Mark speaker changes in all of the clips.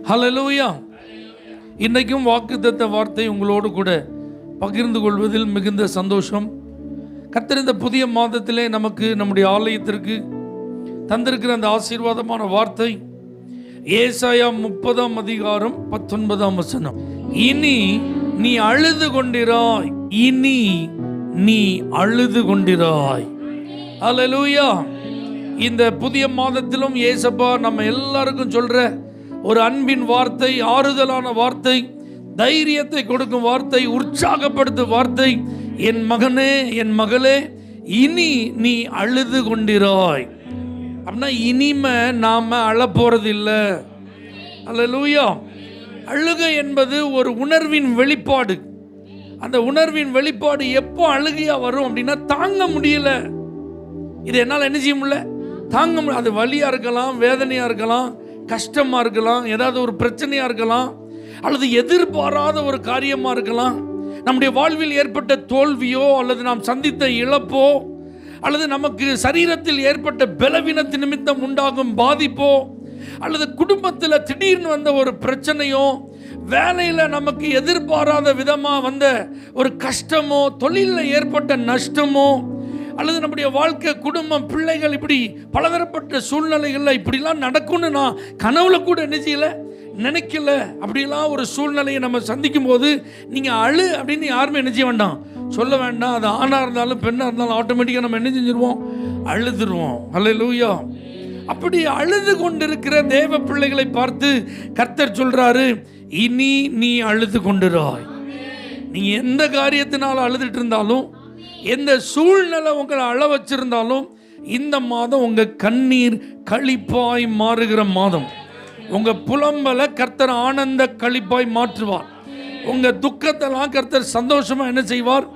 Speaker 1: ஹல்லேலூயா. இன்றைக்கும் வாக்குத்தத்த வார்த்தை உங்களோடு கூட பகிர்ந்து கொள்வதில் மிகுந்த சந்தோஷம். கர்த்தர் இந்த புதிய மாதத்திலே நமக்கு நம்முடைய ஆலயத்திற்கு தந்திருக்கிற அந்த ஆசீர்வாதமான வார்த்தை ஏசாயா 30ஆம் அதிகாரம் 19ஆம் வசனம். இனி நீ அழுது கொண்டிராய், இனி நீ அழுது கொண்டிராய். ஹல்லேலூயா. இந்த புதிய மாதத்திலும் ஏசப்பா நம்ம எல்லாருக்கும் சொல்ற ஒரு அன்பின் வார்த்தை, ஆறுதலான வார்த்தை, தைரியத்தை கொடுக்கும் வார்த்தை, உற்சாகப்படுத்தும் வார்த்தை. என் மகனே, என் மகளே, இனி நீ அழுது கொண்டிராய். அப்படின்னா இனிமே நாம அழப்போறது இல்லை. அல்லேலூயா. அழுகை என்பது ஒரு உணர்வின் வெளிப்பாடு. அந்த உணர்வின் வெளிப்பாடு எப்போ அழுகையா வரும் அப்படின்னா, தாங்க முடியல, இது என்னால் என்ன செய்ய முடியல, தாங்க முடியல. அது வலியா இருக்கலாம், வேதனையா இருக்கலாம், கஷ்டமா இருக்கலாம், ஏதாவது ஒரு பிரச்சனையா இருக்கலாம், அல்லது எதிர்பாராத ஒரு காரியமா இருக்கலாம், நம்முடைய வாழ்வில் ஏற்பட்ட தோல்வியோ அல்லது நாம் சந்தித்த இழப்போ அல்லது நமக்கு சரீரத்தில் ஏற்பட்ட பலவீனத்து நிமித்தம் உண்டாகும் பாதிப்போ அல்லது குடும்பத்தில் திடீர்னு வந்த ஒரு பிரச்சனையோ, வேலையில் நமக்கு எதிர்பாராத விதமாக வந்த ஒரு கஷ்டமோ, தொழிலில் ஏற்பட்ட நஷ்டமோ, அல்லது நம்முடைய வாழ்க்கை, குடும்பம், பிள்ளைகள், இப்படி பலதரப்பட்ட சூழ்நிலைகளில் இப்படிலாம் நடக்கும்னு நான் கனவுல கூட நினைக்கல. அப்படிலாம் ஒரு சூழ்நிலையை நம்ம சந்திக்கும் போது நீங்கள் அழு அப்படின்னு யாருமே என்ன செய்ய வேண்டாம், சொல்ல வேண்டாம். அது ஆணாக இருந்தாலும் பெண்ணாக இருந்தாலும் ஆட்டோமேட்டிக்காக நம்ம என்ன செஞ்சிருவோம், அழுதுருவோம். ஹல்லேலூயா. அப்படி அழுது கொண்டிருக்கிற தேவ பிள்ளைகளை பார்த்து கர்த்தர் சொல்றாரு, இனி நீ அழுது கொண்டிராய். நீங்க எந்த காரியத்தினால அழுதுட்டு இருந்தாலும், எந்த சூழ்நிலை உங்களை அழ வச்சிருந்தாலும், இந்த மாதம் உங்க கண்ணீர் களிப்பாய் மாறுகிற மாதம். உங்க புலம்பலை கர்த்தர் ஆனந்த களிப்பாய் மாற்றுவார். உங்க துக்கத்தெல்லாம் கர்த்தர் சந்தோஷமா என்ன செய்வார்,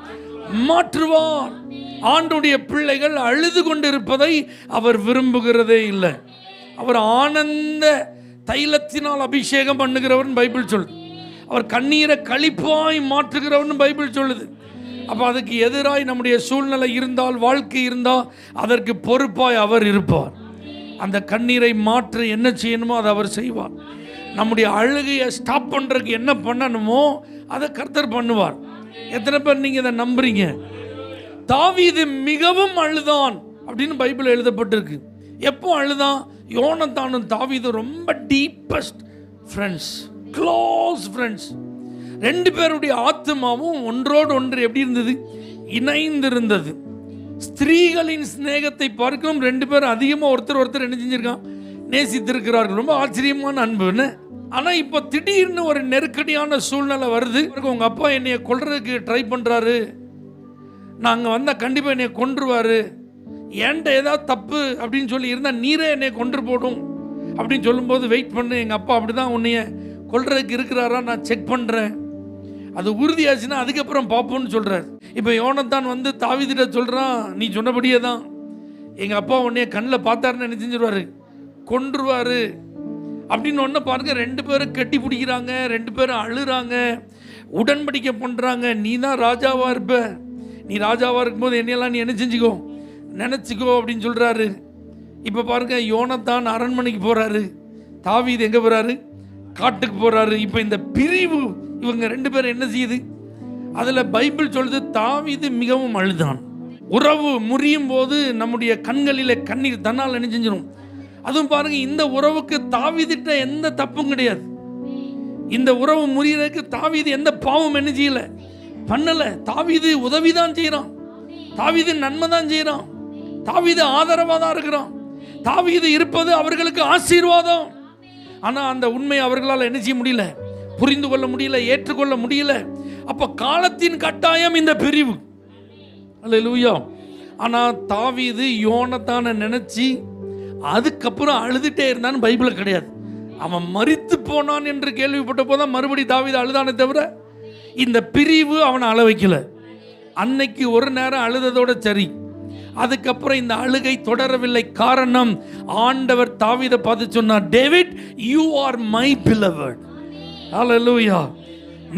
Speaker 1: மாற்றுவார். ஆண்டுடைய பிள்ளைகள் அழுது கொண்டிருப்பதை அவர் விரும்புகிறதே இல்லை. அவர் ஆனந்த தைலத்தினால் அபிஷேகம் பண்ணுகிறவன் பைபிள் சொல்லுது. அவர் கண்ணீரை களிப்பாய் மாற்றுகிறவன் பைபிள் சொல்லுது. அப்போ அதுக்கு எதிராய் நம்முடைய சூழ்நிலை இருந்தால், வாழ்க்கை இருந்தால், அதற்கு பொறுப்பாய் அவர் இருப்பார். அந்த கண்ணீரை மாற்ற என்ன செய்யணுமோ அதை அவர் செய்வார். நம்முடைய அழுகையை ஸ்டாப் பண்ணுறதுக்கு என்ன பண்ணணுமோ அதை கர்த்தர் பண்ணுவார். எத்தனை பேர் நீங்கள் இதை நம்புறீங்க? தாவீது மிகவும் அழுதான் அப்படின்னு பைபிள் எழுதப்பட்டிருக்கு. எப்போ அழுதான்? யோனத்தானும் தாவீது ரொம்ப டீப்பஸ்ட் ஃப்ரெண்ட்ஸ், க்ளோஸ் ஃப்ரெண்ட்ஸ். ரெண்டு பேருடைய ஆத்மாவும் ஒன்றோடு ஒன்று எப்படி இருந்தது, இணைந்திருந்தது. ஸ்திரீகளின் சிநேகத்தை பார்க்கும் ரெண்டு பேரும் அதிகமாக ஒருத்தர் என்ன செஞ்சிருக்கான், நேசித்திருக்கிறார்கள். ரொம்ப ஆச்சரியமான அன்புன்னு. ஆனால் இப்போ திடீர்னு ஒரு நெருக்கடியான சூழ்நிலை வருது. உங்கள் அப்பா என்னைய கொல்றதுக்கு ட்ரை பண்ணுறாரு, நாங்கள் வந்தால் கண்டிப்பாக என்னை கொன்றுவார், ஏன்ட்ட ஏதாவது தப்பு அப்படின்னு சொல்லி இருந்தால் நீரே என்னை கொன்று போடும் அப்படின்னு சொல்லும்போது, வெயிட் பண்ணு, எங்கள் அப்பா அப்படி தான் உன்னைய கொல்றதுக்கு இருக்கிறாரா, நான் செக் பண்ணுறேன், அது உறுதியாச்சுன்னா அதுக்கப்புறம் பார்ப்போம்னு சொல்கிறார். இப்போ யோனத்தான் வந்து தாவீதிட்ட சொல்கிறான், நீ சொன்னபடியே தான், எங்கள் அப்பா உன்னைய கண்ணில் பார்த்தாருன்னு என்ன செஞ்சிருவார், கொன்றுவார் அப்படின்னு ஒன்று பாருங்க. ரெண்டு பேரும் கட்டி பிடிக்கிறாங்க, ரெண்டு பேரும் அழுறாங்க, உடன்படிக்கை பண்ணுறாங்க. நீ தான் ராஜாவாக இருப்ப, நீ ராஜாவாக இருக்கும்போது என்னையெல்லாம் நீ என்ன செஞ்சுக்கோ, நினச்சிக்கோ அப்படின்னு சொல்கிறாரு. இப்போ பாருங்க, யோனத்தான் அரண்மனைக்கு போகிறாரு, தாவீது எங்கே போகிறாரு, காட்டுக்கு போகிறாரு. இப்போ இந்த பிரிவு இவங்க ரெண்டு பேரும் என்ன செய்யுது, அதில் பைபிள் சொல்லுது தாவீது மிகவும் அழுதான். உறவு முறியும் போது நம்முடைய கண்களில் கண்ணீர் தன்னால் என்ன செஞ்சிடும். அதுவும் பாருங்க, இந்த உறவுக்கு தாவீதிட்ட எந்த தப்பும் கிடையாது. இந்த உறவு முறியறதுக்கு தாவீது எந்த பாவம் என்ன செய்யல, பண்ணல. தாவீது உதவி தான் செய்யறான், தாவீது நன்மை தான் செய்யறான், தாவீது ஆதரவாக தான் இருக்கிறான், தாவீது இருப்பது அவர்களுக்கு ஆசீர்வாதம். ஆனால் அந்த உண்மை அவர்களால் என்ன செய்ய முடியல, புரிந்து கொள்ள முடியல, ஏற்றுக்கொள்ள முடியல. அப்போ காலத்தின் கட்டாயம் இந்த பிரிவு. அல்லேலூயா. ஆனால் தாவீது யோனத்தானை நினைச்சு அதுக்கப்புறம் அழுதுட்டே இருந்தான்னு பைபிள் கிடையாது. அவன் மரித்து போனான் என்று கேள்விப்பட்ட போதான் மறுபடி தாவீது அழுதானே தவிர இந்த பிரிவு அவனை அழ வைக்கல. அன்னைக்கு ஒரு நேரம் அழுததோட சரி, அதுக்கப்புறம் இந்த அழுகை தொடரவில்லை. காரணம், ஆண்டவர் தாவீதை பார்த்து சொன்னார், David, you are my beloved. Hallelujah.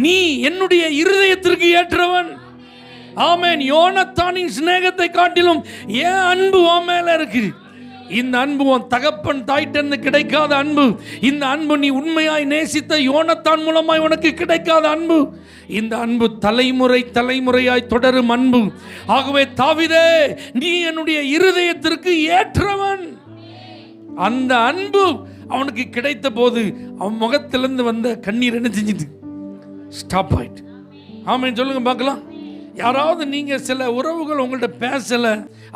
Speaker 1: நீ என்னுடைய இருதயத்திற்கு ஏற்றவன். ஆமென். யோனத்தானின் சிநேகத்தை காட்டிலும் ஏன் அன்பு உன் மேல இருக்கு. இந்த அன்பு உன் தகப்பன் தாய்ட்டன்னு கிடைக்காத அன்பு. இந்த அன்பு நீ உண்மையாய் நேசித்த யோனத்தான் மூலமாய் உனக்கு கிடைக்காத அன்பு. இந்த அன்பு தலைமுறை தலைமுறையாய் தொடரும் அன்பு. ஆகவே தாவீதே, நீ என்னுடைய இருதயத்திற்கு ஏற்றவன். அந்த அன்பு அவனுக்கு கிடைத்த போது அவன் முகத்திலிருந்து வந்த கண்ணீர் என்ன செஞ்சுது? ஸ்டாப் ஆயிட்டு. ஆமென் சொல்லுங்க பார்க்கலாம். யாராவது நீங்க சில உறவுகள் உங்கள்ட்ட பேசல,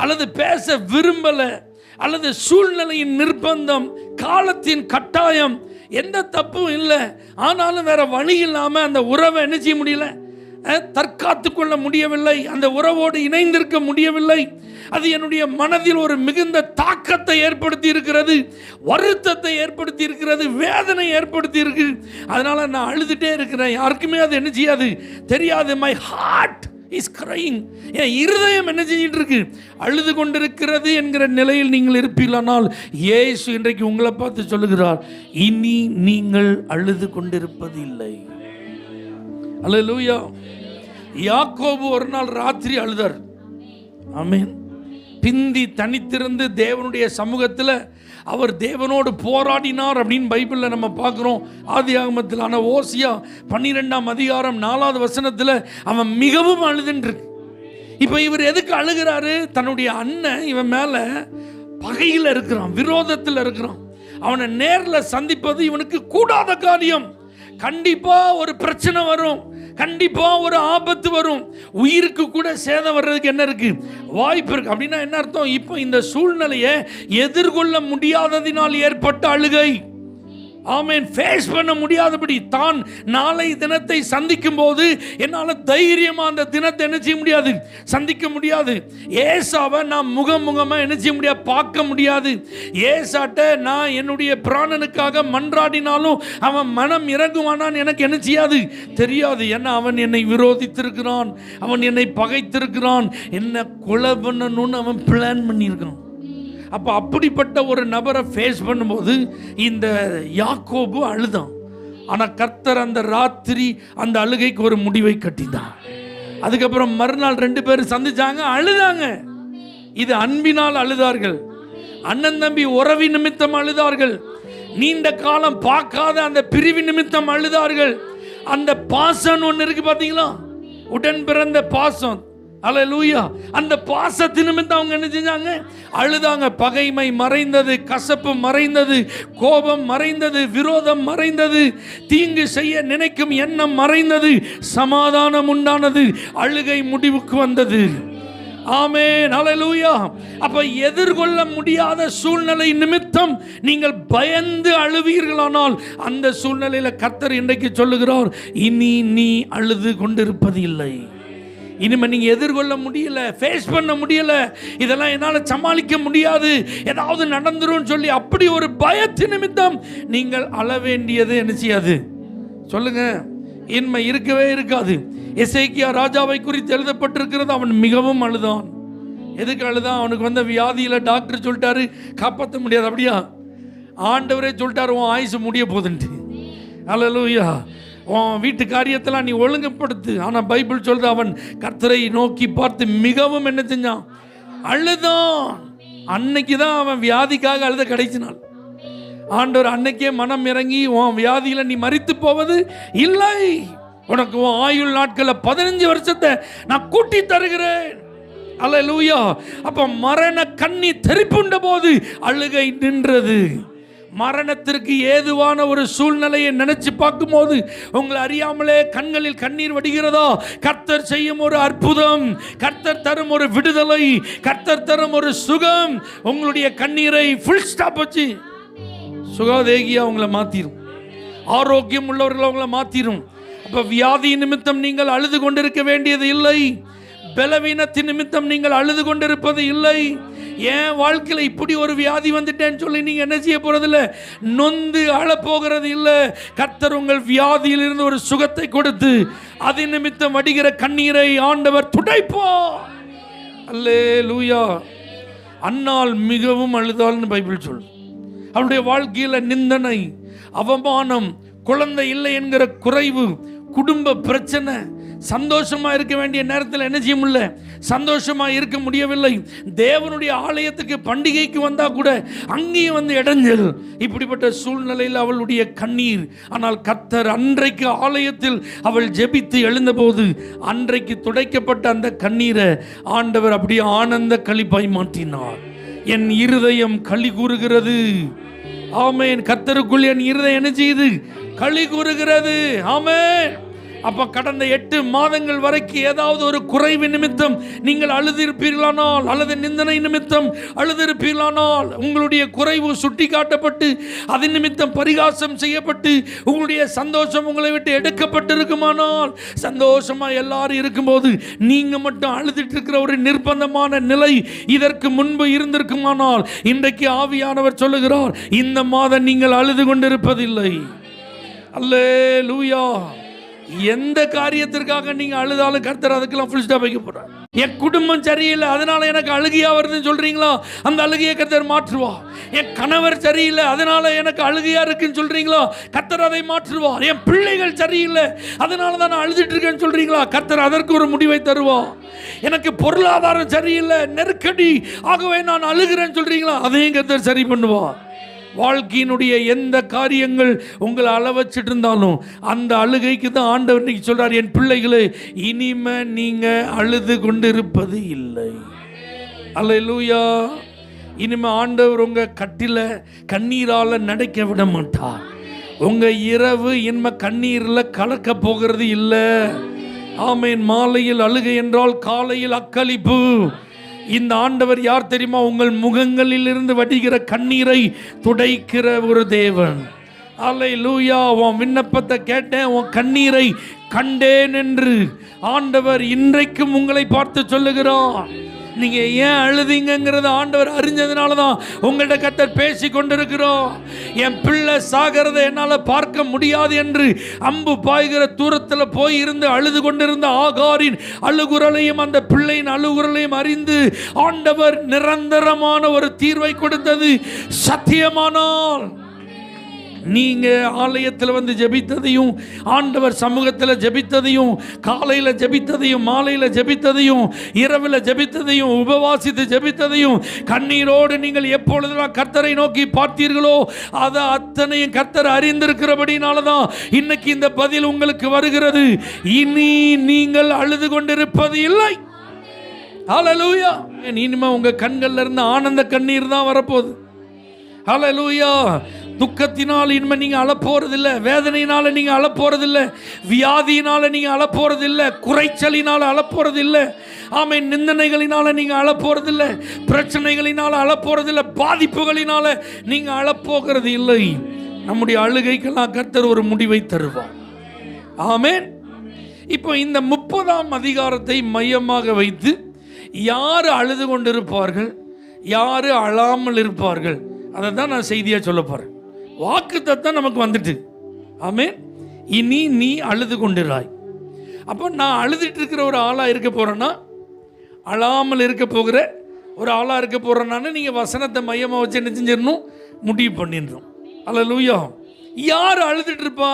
Speaker 1: அல்லது பேச விரும்பல, அல்லது சூழ்நிலையின் நிர்பந்தம், காலத்தின் கட்டாயம், எந்த தப்பும் இல்லை, ஆனாலும் வேற வழி இல்லாம அந்த உறவை என்ன செய்ய முடியல, தற்காத்து கொள்ள முடியவில்லை, அந்த உறவோடு இணைந்திருக்க முடியவில்லை. அது என்னுடைய மனதில் ஒரு மிகுந்த தாக்கத்தை ஏற்படுத்தி இருக்கிறது, வருத்தத்தை ஏற்படுத்தி இருக்கிறது, வேதனை ஏற்படுத்தி இருக்கு. அதனால நான் அழுதுட்டே இருக்கிறேன். யாருக்குமே அது என்ன செய்யாது, தெரியாது. My heart is crying. என் இருதயம் என்ன செஞ்சிட்டு இருக்கு, அழுது கொண்டிருக்கிறது என்கிற நிலையில் நீங்கள் இருப்பீர்களானால் இயேசு இன்றைக்கு உங்களை பார்த்து சொல்லுகிறார், இனி நீங்கள் அழுது கொண்டிருப்பது இல்லை. அல்லேலூயா. யாக்கோபு ஒரு நாள் ராத்திரி அழுதார். ஆமென். பிந்தி தனித்திருந்து தேவனுடைய சமூகத்தில் அவர் தேவனோடு போராடினார் அப்படின்னு பைபிளில் நம்ம பார்க்குறோம். ஆதியாகமத்தில். ஆனால் ஓசியா 12ஆம் அதிகாரம் 4வது வசனத்தில் அவன் மிகவும் அழுதுன்றிருக்கு. இப்போ இவர் எதுக்கு அழுகிறாரு? தன்னுடைய அண்ணன் இவன் மேலே பகையில் இருக்கிறான், விரோதத்தில் இருக்கிறான். அவனை நேரில் சந்திப்பது இவனுக்கு கூடாத காரியம். கண்டிப்பா ஒரு பிரச்சனை வரும், கண்டிப்பா ஒரு ஆபத்து வரும், உயிருக்கு கூட சேதம் வர்றதுக்கு என்ன இருக்கு, வாய்ப்பு இருக்கு. அப்படின்னா என்ன அர்த்தம்? இப்போ இந்த சூழ்நிலையை எதிர்கொள்ள முடியாததினால் ஏற்பட்ட அழுகை. ஆமென். ஃபேஸ் பண்ண முடியாதபடி தான் நாளை தினத்தை சந்திக்கும் போது என்னால் தைரியமாக அந்த தினத்தை என்ன செய்ய முடியாது, சந்திக்க முடியாது. ஏசாவை நான் முகமுகமாக என்ன செய்ய முடியாது, பார்க்க முடியாது. ஏசாட்ட நான் என்னுடைய பிராணனுக்காக மன்றாடினாலும் அவன் மனம் இறங்குவானான்னு எனக்கு என்ன செய்யாது, தெரியாது. ஏன்னா அவன் என்னை விரோதித்திருக்கிறான், அவன் என்னை பகைத்திருக்கிறான், என்னை கொலை பண்ணணும்னு அவன் பிளான் பண்ணியிருக்கான். அப்போ அப்படிப்பட்ட ஒரு நபரை ஃபேஸ் பண்ணும்போது இந்த யாக்கோபு அழுதான். ஆனால் கர்த்தர் அந்த ராத்திரி அந்த அழுகைக்கு ஒரு முடிவை கட்டினார். அதுக்கப்புறம் மறுநாள் 2 பேரும் சந்திச்சாங்க, அழுதாங்க. இது அன்பினால் அழுதார்கள். அண்ணன் தம்பி உறவி நிமித்தம் அழுதார்கள். நீண்ட காலம் பார்க்காத அந்த பிரிவு நிமித்தம் அழுதார்கள். அந்த பாசம் ஒன்று இருக்கு பார்த்தீங்களா, உடன் பிறந்த பாசம். அல்லேலூயா. அந்த பாசத்தின் நிமித்தம் அவங்க என்ன செஞ்சாங்க, அழுதாங்க. பகைமை மறைந்தது, கசப்பு மறைந்தது, கோபம் மறைந்தது, விரோதம் மறைந்தது, தீங்கு செய்ய நினைக்கும் எண்ணம் மறைந்தது, சமாதானம் உண்டானது, அழுகை முடிவுக்கு வந்தது. ஆமென். அல்லேலூயா. அப்ப எதிர்கொள்ள முடியாத சூழ்நிலை நிமித்தம் நீங்கள் பயந்து அழுவீர்களானால் அந்த சூழ்நிலையில கர்த்தர் இன்றைக்கு சொல்லுகிறார், இனி நீ அழுது கொண்டிருப்பது இல்லை. இனிமே நீங்க எதிர்கொள்ள முடியல, ஃபேஸ் பண்ண முடியல, இதெல்லாம் என்னால் சமாளிக்க முடியாது, ஏதாவது நடந்துரும் சொல்லி அப்படி ஒரு பயத்தின் நிமித்தம் நீங்கள் அழ வேண்டியது என்ன செய்யாது, சொல்லுங்க, இன்மை இருக்கவே இருக்காது. எசேக்கியா ராஜாவை குறித்து எழுதப்பட்டிருக்கிறது, அவன் மிகவும் அழுதான். எதுக்கு அழுதான்? அவனுக்கு வந்த வியாதியில டாக்டர் சொல்லிட்டாரு காப்பாற்ற முடியாது. அப்படியா? ஆண்டவரே சொல்லிட்டாரு உன் ஆயுசு முடிய போகுதுன்ட்டு. அல்லேலூயா. உன் வீட்டு காரியத்தெல்லாம் நீ ஒழுங்குபடுத்து. ஆனால் பைபிள் சொல்றது அவன் கர்த்தரை நோக்கி பார்த்து மிகவும் என்ன செஞ்சான், அழுதான். அன்னைக்கு தான் அவன் வியாதிக்காக அழுத கடைசி நாள். ஆண்டவர் அன்னைக்கே மனம் இறங்கி உன் வியாதியில நீ மரித்து போவது இல்லை, உனக்கு உன் ஆயுள் நாட்களை 15 வருஷத்தை நான் கூட்டி தருகிறேன். அல்லேலூயா. அப்ப மரண கண்ணி தெரிப்புண்ட போது அழுகை நின்றது. மரணத்திற்கு ஏதுவான ஒரு சூழ்நிலையை நினைச்சு பார்க்கும்போது உங்களை அறியாமலே கண்களில் கண்ணீர் வடிகிறதா? கர்த்தர் செய்யும் ஒரு அற்புதம், கர்த்தர் தரும் ஒரு விடுதலை, கர்த்தர் தரும் ஒரு சுகம் உங்களுடைய கண்ணீரை ஃபுல் ஸ்டாப் வச்சு சுகாதேகியா உங்களை மாத்திரும், ஆரோக்கியம் உள்ளவர்கள் உங்களை மாத்திரும். அப்ப வியாதி நிமித்தம் நீங்கள் அழுது கொண்டிருக்க வேண்டியது இல்லை, பலவீனத்தின் நிமித்தம் நீங்கள் அழுது கொண்டிருப்பது இல்லை. என் வாழ்க்கையில் இப்படி ஒரு வியாதி வந்துட்டேன்னு சொல்லி நீங்க என்ன செய்ய போறதில்லை, நொந்து அழ போகிறது இல்லை. கர்த்தர் உங்கள் வியாதியிலிருந்து ஒரு சுகத்தை கொடுத்து அது நிமித்தம் வடிகிற கண்ணீரை ஆண்டவர் துடைப்பார். அல்லேலூயா. அன்னாள் மிகவும் அழுதாள்னு பைபிள் சொல்லு. அவருடைய வாழ்க்கையில நிந்தனை, அவமானம், குழந்தை இல்லை என்கிற குறைவு, குடும்ப பிரச்சனை, சந்தோஷமா இருக்க வேண்டிய நேரத்தில் என்ன செய்ய முடியல, சந்தோஷமா இருக்க முடியவில்லை. தேவனுடைய ஆலயத்துக்கு பண்டிகைக்கு வந்தா கூட அங்கேயும் வந்து இடைஞ்சல். இப்படிப்பட்ட சூழ்நிலையில் அவளுடைய கண்ணீர். ஆனால் கர்த்தர் அன்றைக்கு ஆலயத்தில் அவள் ஜெபித்து எழுந்தபோது அன்றைக்கு துடைக்கப்பட்ட அந்த கண்ணீரை ஆண்டவர் அப்படியே ஆனந்த களிப்பாய் மாற்றினார். என் இருதயம் களி கூறுகிறது. ஆமென். கர்த்தருக்குள் என் இருதயம் என்ன செய்யுது, களி கூறுகிறது. ஆமென். அப்ப கடந்த 8 மாதங்கள் வரைக்கும் ஏதாவது ஒரு குறைவு நிமித்தம் நீங்கள் அழுதிருப்பீர்களானால், அல்லது நிந்தனை நிமித்தம் அழுதிருப்பீர்களானால், உங்களுடைய குறைவு சுட்டி காட்டப்பட்டு அதன் நிமித்தம் பரிகாசம் செய்யப்பட்டு உங்களுடைய சந்தோஷம் உங்களை விட்டு எடுக்கப்பட்டு இருக்குமானால், சந்தோஷமா எல்லாரும் இருக்கும்போது நீங்க மட்டும் அழுதுட்டு இருக்கிற ஒரு நிர்பந்தமான நிலை இதற்கு முன்பு இருந்திருக்குமானால், இன்றைக்கு ஆவியானவர் சொல்லுகிறார், இந்த மாதம் நீங்கள் அழுது கொண்டிருப்பதில்லை. அல்லேலூயா. எந்த காரியத்திற்காக நீங்க அழுதாலும் கர்த்தர் அதுக்கெல்லாம் ஃபுல் ஸ்டாப் வைக்க போறார். என் குடும்பம் சரியில்லை அதனால எனக்கு அழுகையா வருதுன்னு சொல்றீங்களா, அந்த அழுகையை கர்த்தர் மாற்றுவா. என் கணவர் சரியில்லை அதனால எனக்கு அழுகையா இருக்குன்னு சொல்றீங்களா, கர்த்தர் அதை மாற்றுவா. என் பிள்ளைகள் சரியில்லை அதனால தான் நான் அழுதுட்டு இருக்கேன்னு சொல்றீங்களா, கர்த்தர் அதற்கு ஒரு முடிவை தருவா. எனக்கு பொருளாதாரம் சரியில்லை, நெருக்கடி, ஆகவே நான் அழுகிறேன்னு சொல்றீங்களா, அதையும் கர்த்தர் சரி பண்ணுவா. வாழ்க்கையினுடைய எந்த காரியங்கள் உங்களை அளவச்சிட்டு இருந்தாலும் அந்த அழுகைக்கு தான் ஆண்டவர் இன்னைக்கு சொல்றார், என் பிள்ளைகளே இனிமே நீங்க அழுது கொண்டு இருப்பது இல்லை. அல்லேலூயா. இனிமே ஆண்டவர் உங்க கட்டில கண்ணீரால நடக்க விட மாட்டார். உங்க இரவு இனிமே கண்ணீர்ல கலக்க போகிறது இல்லை. ஆமென். மாலையில் அழுகை என்றால் காலையில் அக்களிப்பு. இந்த ஆண்டவர் யார் தெரியுமா, உங்கள் முகங்களில் இருந்து வடிகிற கண்ணீரை துடைக்கிற ஒரு தேவன். அல்லேலூயா. உன் விண்ணப்பத்தை கேட்டேன், உன் கண்ணீரை கண்டேன் என்று ஆண்டவர் இன்றைக்கும் உங்களை பார்த்து சொல்லுகிறார். நீங்க ஏன் அழுதீங்கிறத ஆண்டவர் அறிஞ்சதுனால தான் உங்கள்கிட்ட கர்த்தர் பேசி கொண்டிருக்கிறோம். என் பிள்ளை சாகிறத என்னால் பார்க்க முடியாது என்று அம்பு பாய்கிற தூரத்தில் போய் இருந்து அழுது கொண்டிருந்த ஆகாரின் அழுகுரலையும் அந்த பிள்ளையின் அழுகுரலையும் அறிந்து ஆண்டவர் நிரந்தரமான ஒரு தீர்வை கொடுத்தது சத்தியமானால், நீங்க ஆலயத்தில் வந்து ஜெபித்ததையும், ஆண்டவர் சமூகத்தில் ஜெபித்ததையும், காலையில் ஜெபித்ததையும், மாலையில் ஜெபித்ததையும், இரவில் ஜெபித்ததையும், உபவாசித்து ஜெபித்ததையும், கண்ணீரோடு நீங்கள் எப்பொழுதெல்லாம் கர்த்தரை நோக்கி பார்த்தீர்களோ அதை அத்தனையும் கர்த்தர் அறிந்திருக்கிறபடினால தான் இன்னைக்கு இந்த பதில் உங்களுக்கு வருகிறது. இனி நீங்கள் அழுது கொண்டிருப்பது இல்லை. ஹல்லேலூயா. இனிமே உங்க கண்கள்ல இருந்து ஆனந்த கண்ணீர் தான் வரப்போகுது. ஹல்லேலூயா. துக்கத்தினால் இனிமே நீங்க அழப்போறதில்லை, வேதனையினால நீங்க அழப்போறதில்லை, வியாதியினால நீங்க அழப்போறதில்லை, குறைச்சலினால அழப்போறதில்லை, ஆமென், நிந்தனைகளினால நீங்க அழப்போறதில்லை, பிரச்சனைகளினால அழப்போறதில்லை, பாதிப்புகளினால நீங்க அழப்போகிறது இல்லை. நம்முடைய அழுகைக்கெல்லாம் கர்த்தர் ஒரு முடிவை தருவார். ஆமென். இப்போ இந்த 30ஆம் அதிகாரத்தை மையமாக வைத்து யார் அழுது கொண்டிருப்பார்கள், யார் அழாமல் இருப்பார்கள், அதை தான் நான் செய்தியாக சொல்ல போகிறேன். வாக்குத்தத்தம் நமக்கு வந்துட்டு. ஆமென். இனி நீ அழுது கொண்டிராய். அப்போ நான் அழுதுட்டு இருக்கிற ஒரு ஆளாக இருக்க போகிறேன்னா, அழாமல் இருக்க போகிற ஒரு ஆளாக இருக்க போகிறேன்னா, நீங்கள் வசனத்தை மையமாக வச்சு என்ன செஞ்சிடணும், முடிவு பண்ணிடணும். அல்லேலூயா. யார் அழுதுட்டு இருப்பா?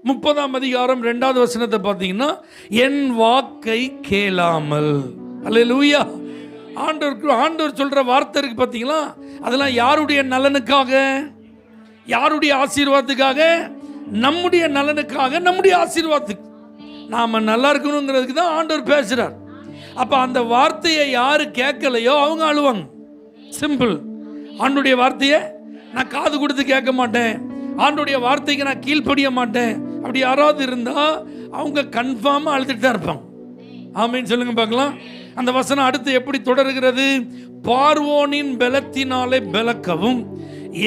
Speaker 1: 30ஆம் அதிகாரம் 2வது வசனத்தை பார்த்தீங்கன்னா, என் வாக்கை கேளாமல். அல்லேலூயா. ஆண்டவர் சொல்ற வார்த்தை இருக்கு பார்த்தீங்களா, அதெல்லாம் யாருடைய நலனுக்காக, யாருடைய ஆசீர்வாதத்துக்காக, நம்முடைய நலனுக்காக, நம்முடைய ஆசீர்வாதத்துக்கு, நாம நல்லா இருக்கணுங்கிறதுக்கு தான் ஆண்டவர் பேசுறார். அப்ப அந்த வார்த்தையை யாரு கேட்கலையோ அவங்க அழுவாங்க. சிம்பிள். ஆண்டோடைய வார்த்தையை நான் காது கொடுத்து கேட்க மாட்டேன், ஆண்டோடைய வார்த்தைக்கு நான் கீழ்ப்படிய மாட்டேன், அப்படி யாராவது இருந்தா அவங்க கன்ஃபார்மா அழுதுட்டு தான் இருப்பாங்க. ஆமென் சொல்லுங்க பார்க்கலாம். அந்த வசனம் அடுத்து எப்படி தொடர்கிறது? பார்வோனின் பலத்தினாலே பலக்கவும்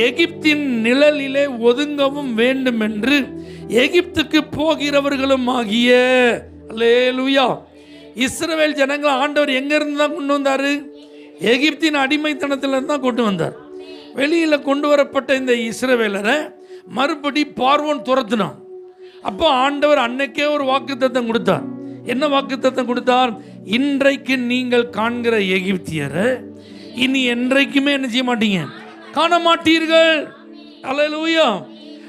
Speaker 1: எகிப்தின் நிழலிலே ஒதுங்கவும் வேண்டும் என்று எகிப்துக்கு போகிறவர்களும் ஆகிய. அல்லேலூயா. இஸ்ரவேல் ஜனங்களை ஆண்டவர் எங்க இருந்து தான் கொண்டு வந்தாரு? எகிப்தின் அடிமைத்தனத்திலிருந்து தான் கொண்டு வந்தார். வெளியில கொண்டு வரப்பட்ட இந்த இஸ்ரவேலரை மறுபடி பார்வோன் துரத்தினான். அப்போ ஆண்டவர் அன்னைக்கே ஒரு வாக்குத்தத்தம் கொடுத்தார். என்ன வாக்குத்தத்தம் கொடுத்தார்? இன்றைக்கு நீங்கள் காண்கிற எகிப்தியரை இனி என்றைக்குமே என்ன செய்ய மாட்டீங்க, காண மாட்டீர்கள். அல்லேலூயா.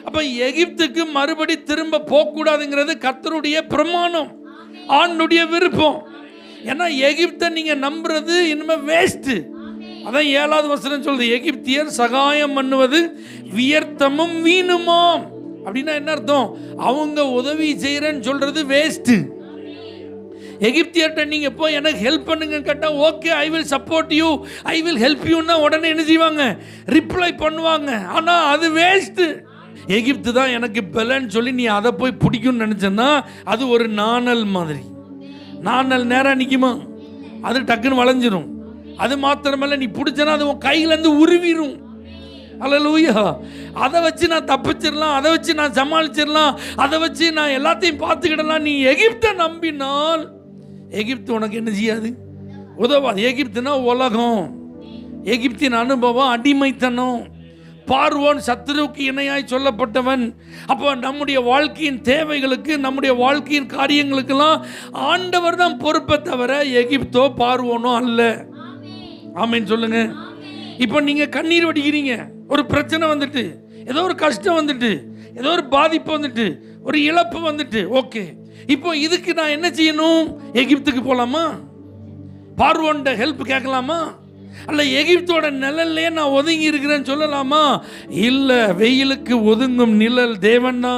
Speaker 1: அப்ப எகிப்துக்கு மறுபடி திரும்ப போகக்கூடாதுங்கிறது கர்த்தருடைய பிரமாணம். ஆண்டுடைய விருப்பம். ஏன்னா எகிப்தை நீங்க நம்புறது இனிமே வேஸ்ட். அதான் 7வது வசனம் சொல்றது, எகிப்தியர் சகாயம் பண்ணுவது வியர்த்தமும் வீணுமாம். அப்படின்னா என்ன அர்த்தம்? அவங்க உதவி செய்யறேன்னு சொல்றது வேஸ்ட். எகிப்தியர்கிட்ட நீங்க போய் எனக்கு ஹெல்ப் பண்ணுங்க கேட்டா, okay I will support you, I will help யூன்னா உடனே என்ன செய்வாங்க? ரிப்ளை பண்ணுவாங்க. ஆனா அது வேஸ்ட். எகிப்து தான் எனக்கு பலன்னு சொல்லி நீ அதை போய் பிடிக்கும்னு நினைச்சேன்னா அது ஒரு நாணல் மாதிரி. நாணல் நேரம் நிற்குமா? அது டக்குன்னு வளைஞ்சிரும். அது மாத்திரமல்ல, நீ பிடிச்சனா அது உன் கையிலேருந்து உருவிடும். அல்லேலூயா. அதை வச்சு நான் தப்பிச்சிடலாம், அதை வச்சு நான் சமாளிச்சிடலாம், அதை வச்சு நான் எல்லாத்தையும் பார்த்துக்கிடலாம். நீ எகிப்தை நம்பினால் எகிப்து உனக்கு என்ன செய்யாது? உதவாது. எகிப்துனா உலகம், எகிப்தின் அனுபவம் அடிமைத்தனம். பார்வோன் சத்துருவுக்கு இணையாய் சொல்லப்பட்டவன். அப்போ நம்முடைய வாழ்க்கையின் தேவைகளுக்கு, நம்முடைய வாழ்க்கையின் காரியங்களுக்கெல்லாம் ஆண்டவர் தான் பொறுப்பை தவிர எகிப்தோ பார்வோனோ அல்ல. ஆமீன் சொல்லுங்க. இப்போ நீங்க கண்ணீர் வடிக்கிறீங்க, ஒரு பிரச்சனை வந்துட்டு, ஏதோ ஒரு கஷ்டம் வந்துட்டு, ஏதோ ஒரு பாதிப்பு வந்துட்டு, ஒரு இழப்பு வந்துட்டு, ஓகே இப்போ இதுக்கு நான் என்ன செய்யணும்? எகிப்துக்கு போகலாமா? பார்வோன்ட ஹெல்ப் கேட்கலாமா? அல்ல எகிப்தோட நிழல்லே நான் ஒதுங்கி இருக்கிறேன்னு சொல்லலாமா? இல்லை, வெயிலுக்கு ஒதுங்கும் நிழல் தேவன்னா,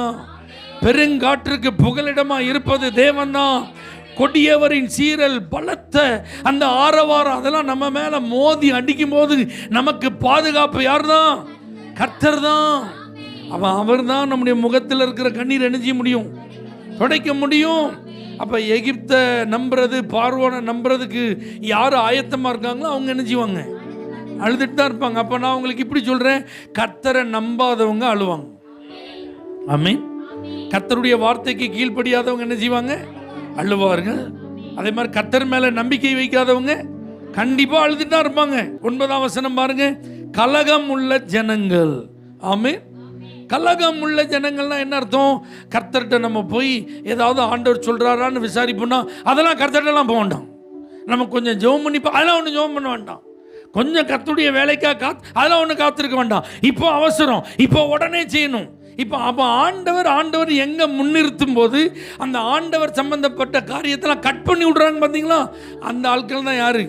Speaker 1: பெருங்காற்றுக்கு புகலிடமா இருப்பது தேவன்னா, கொடியவரின் சீரல் பலத்த அந்த ஆரவாரம் அதெல்லாம் நம்ம மேல மோதி அடிக்கும் போது நமக்கு பாதுகாப்பு யார் தான்? கர்த்தர் தான். அவர் தான் நம்முடைய முகத்தில் இருக்கிற கண்ணீர் என்ன செய்ய முடியும்? துடைக்க முடியும். அப்போ எகிப்தை நம்புறது, பார்வோனை நம்புறதுக்கு யார் ஆயத்தமாக இருக்காங்களோ அவங்க என்ன செய்வாங்க? அழுதுட்டு தான் இருப்பாங்க. அப்போ நான் உங்களுக்கு இப்படி சொல்கிறேன், கர்த்தரை நம்பாதவங்க அழுவாங்க. ஆமீன். கர்த்தருடைய வார்த்தைக்கு கீழ்ப்படியாதவங்க என்ன செய்வாங்க? அழுவார்கள். அதே மாதிரி கர்த்தர் மேலே நம்பிக்கை வைக்காதவங்க கண்டிப்பாக அழுதுட்டு தான் இருப்பாங்க. 9ஆம் வசனம் பாருங்க, கலகம் உள்ள ஜனங்கள். ஆமீன். கலகம் உள்ள ஜனங்கள்னா என்ன அர்த்தம்? கர்த்தர்கிட்ட நம்ம போய் ஏதாவது ஆண்டவர் சொல்கிறாரான்னு விசாரிப்போம்னா அதெல்லாம் கர்த்தர்கிட்டலாம் போக வேண்டாம். நம்ம கொஞ்சம் ஜெபம் பண்ணி, அதெல்லாம் ஒன்றும் ஜெபம் பண்ண வேண்டாம். கொஞ்சம் கர்த்தருடைய வேலைக்காக அதெல்லாம் ஒன்றும் காத்திருக்க வேண்டாம். இப்போ அவசரம், இப்போ உடனே செய்யணும். அப்போ ஆண்டவர் எங்கே முன்னிறுத்தும் போது அந்த ஆண்டவர் சம்பந்தப்பட்ட காரியத்தெல்லாம் கட் பண்ணி விடுறாங்க பார்த்தீங்களா? அந்த ஆட்கள் தான் யாரு?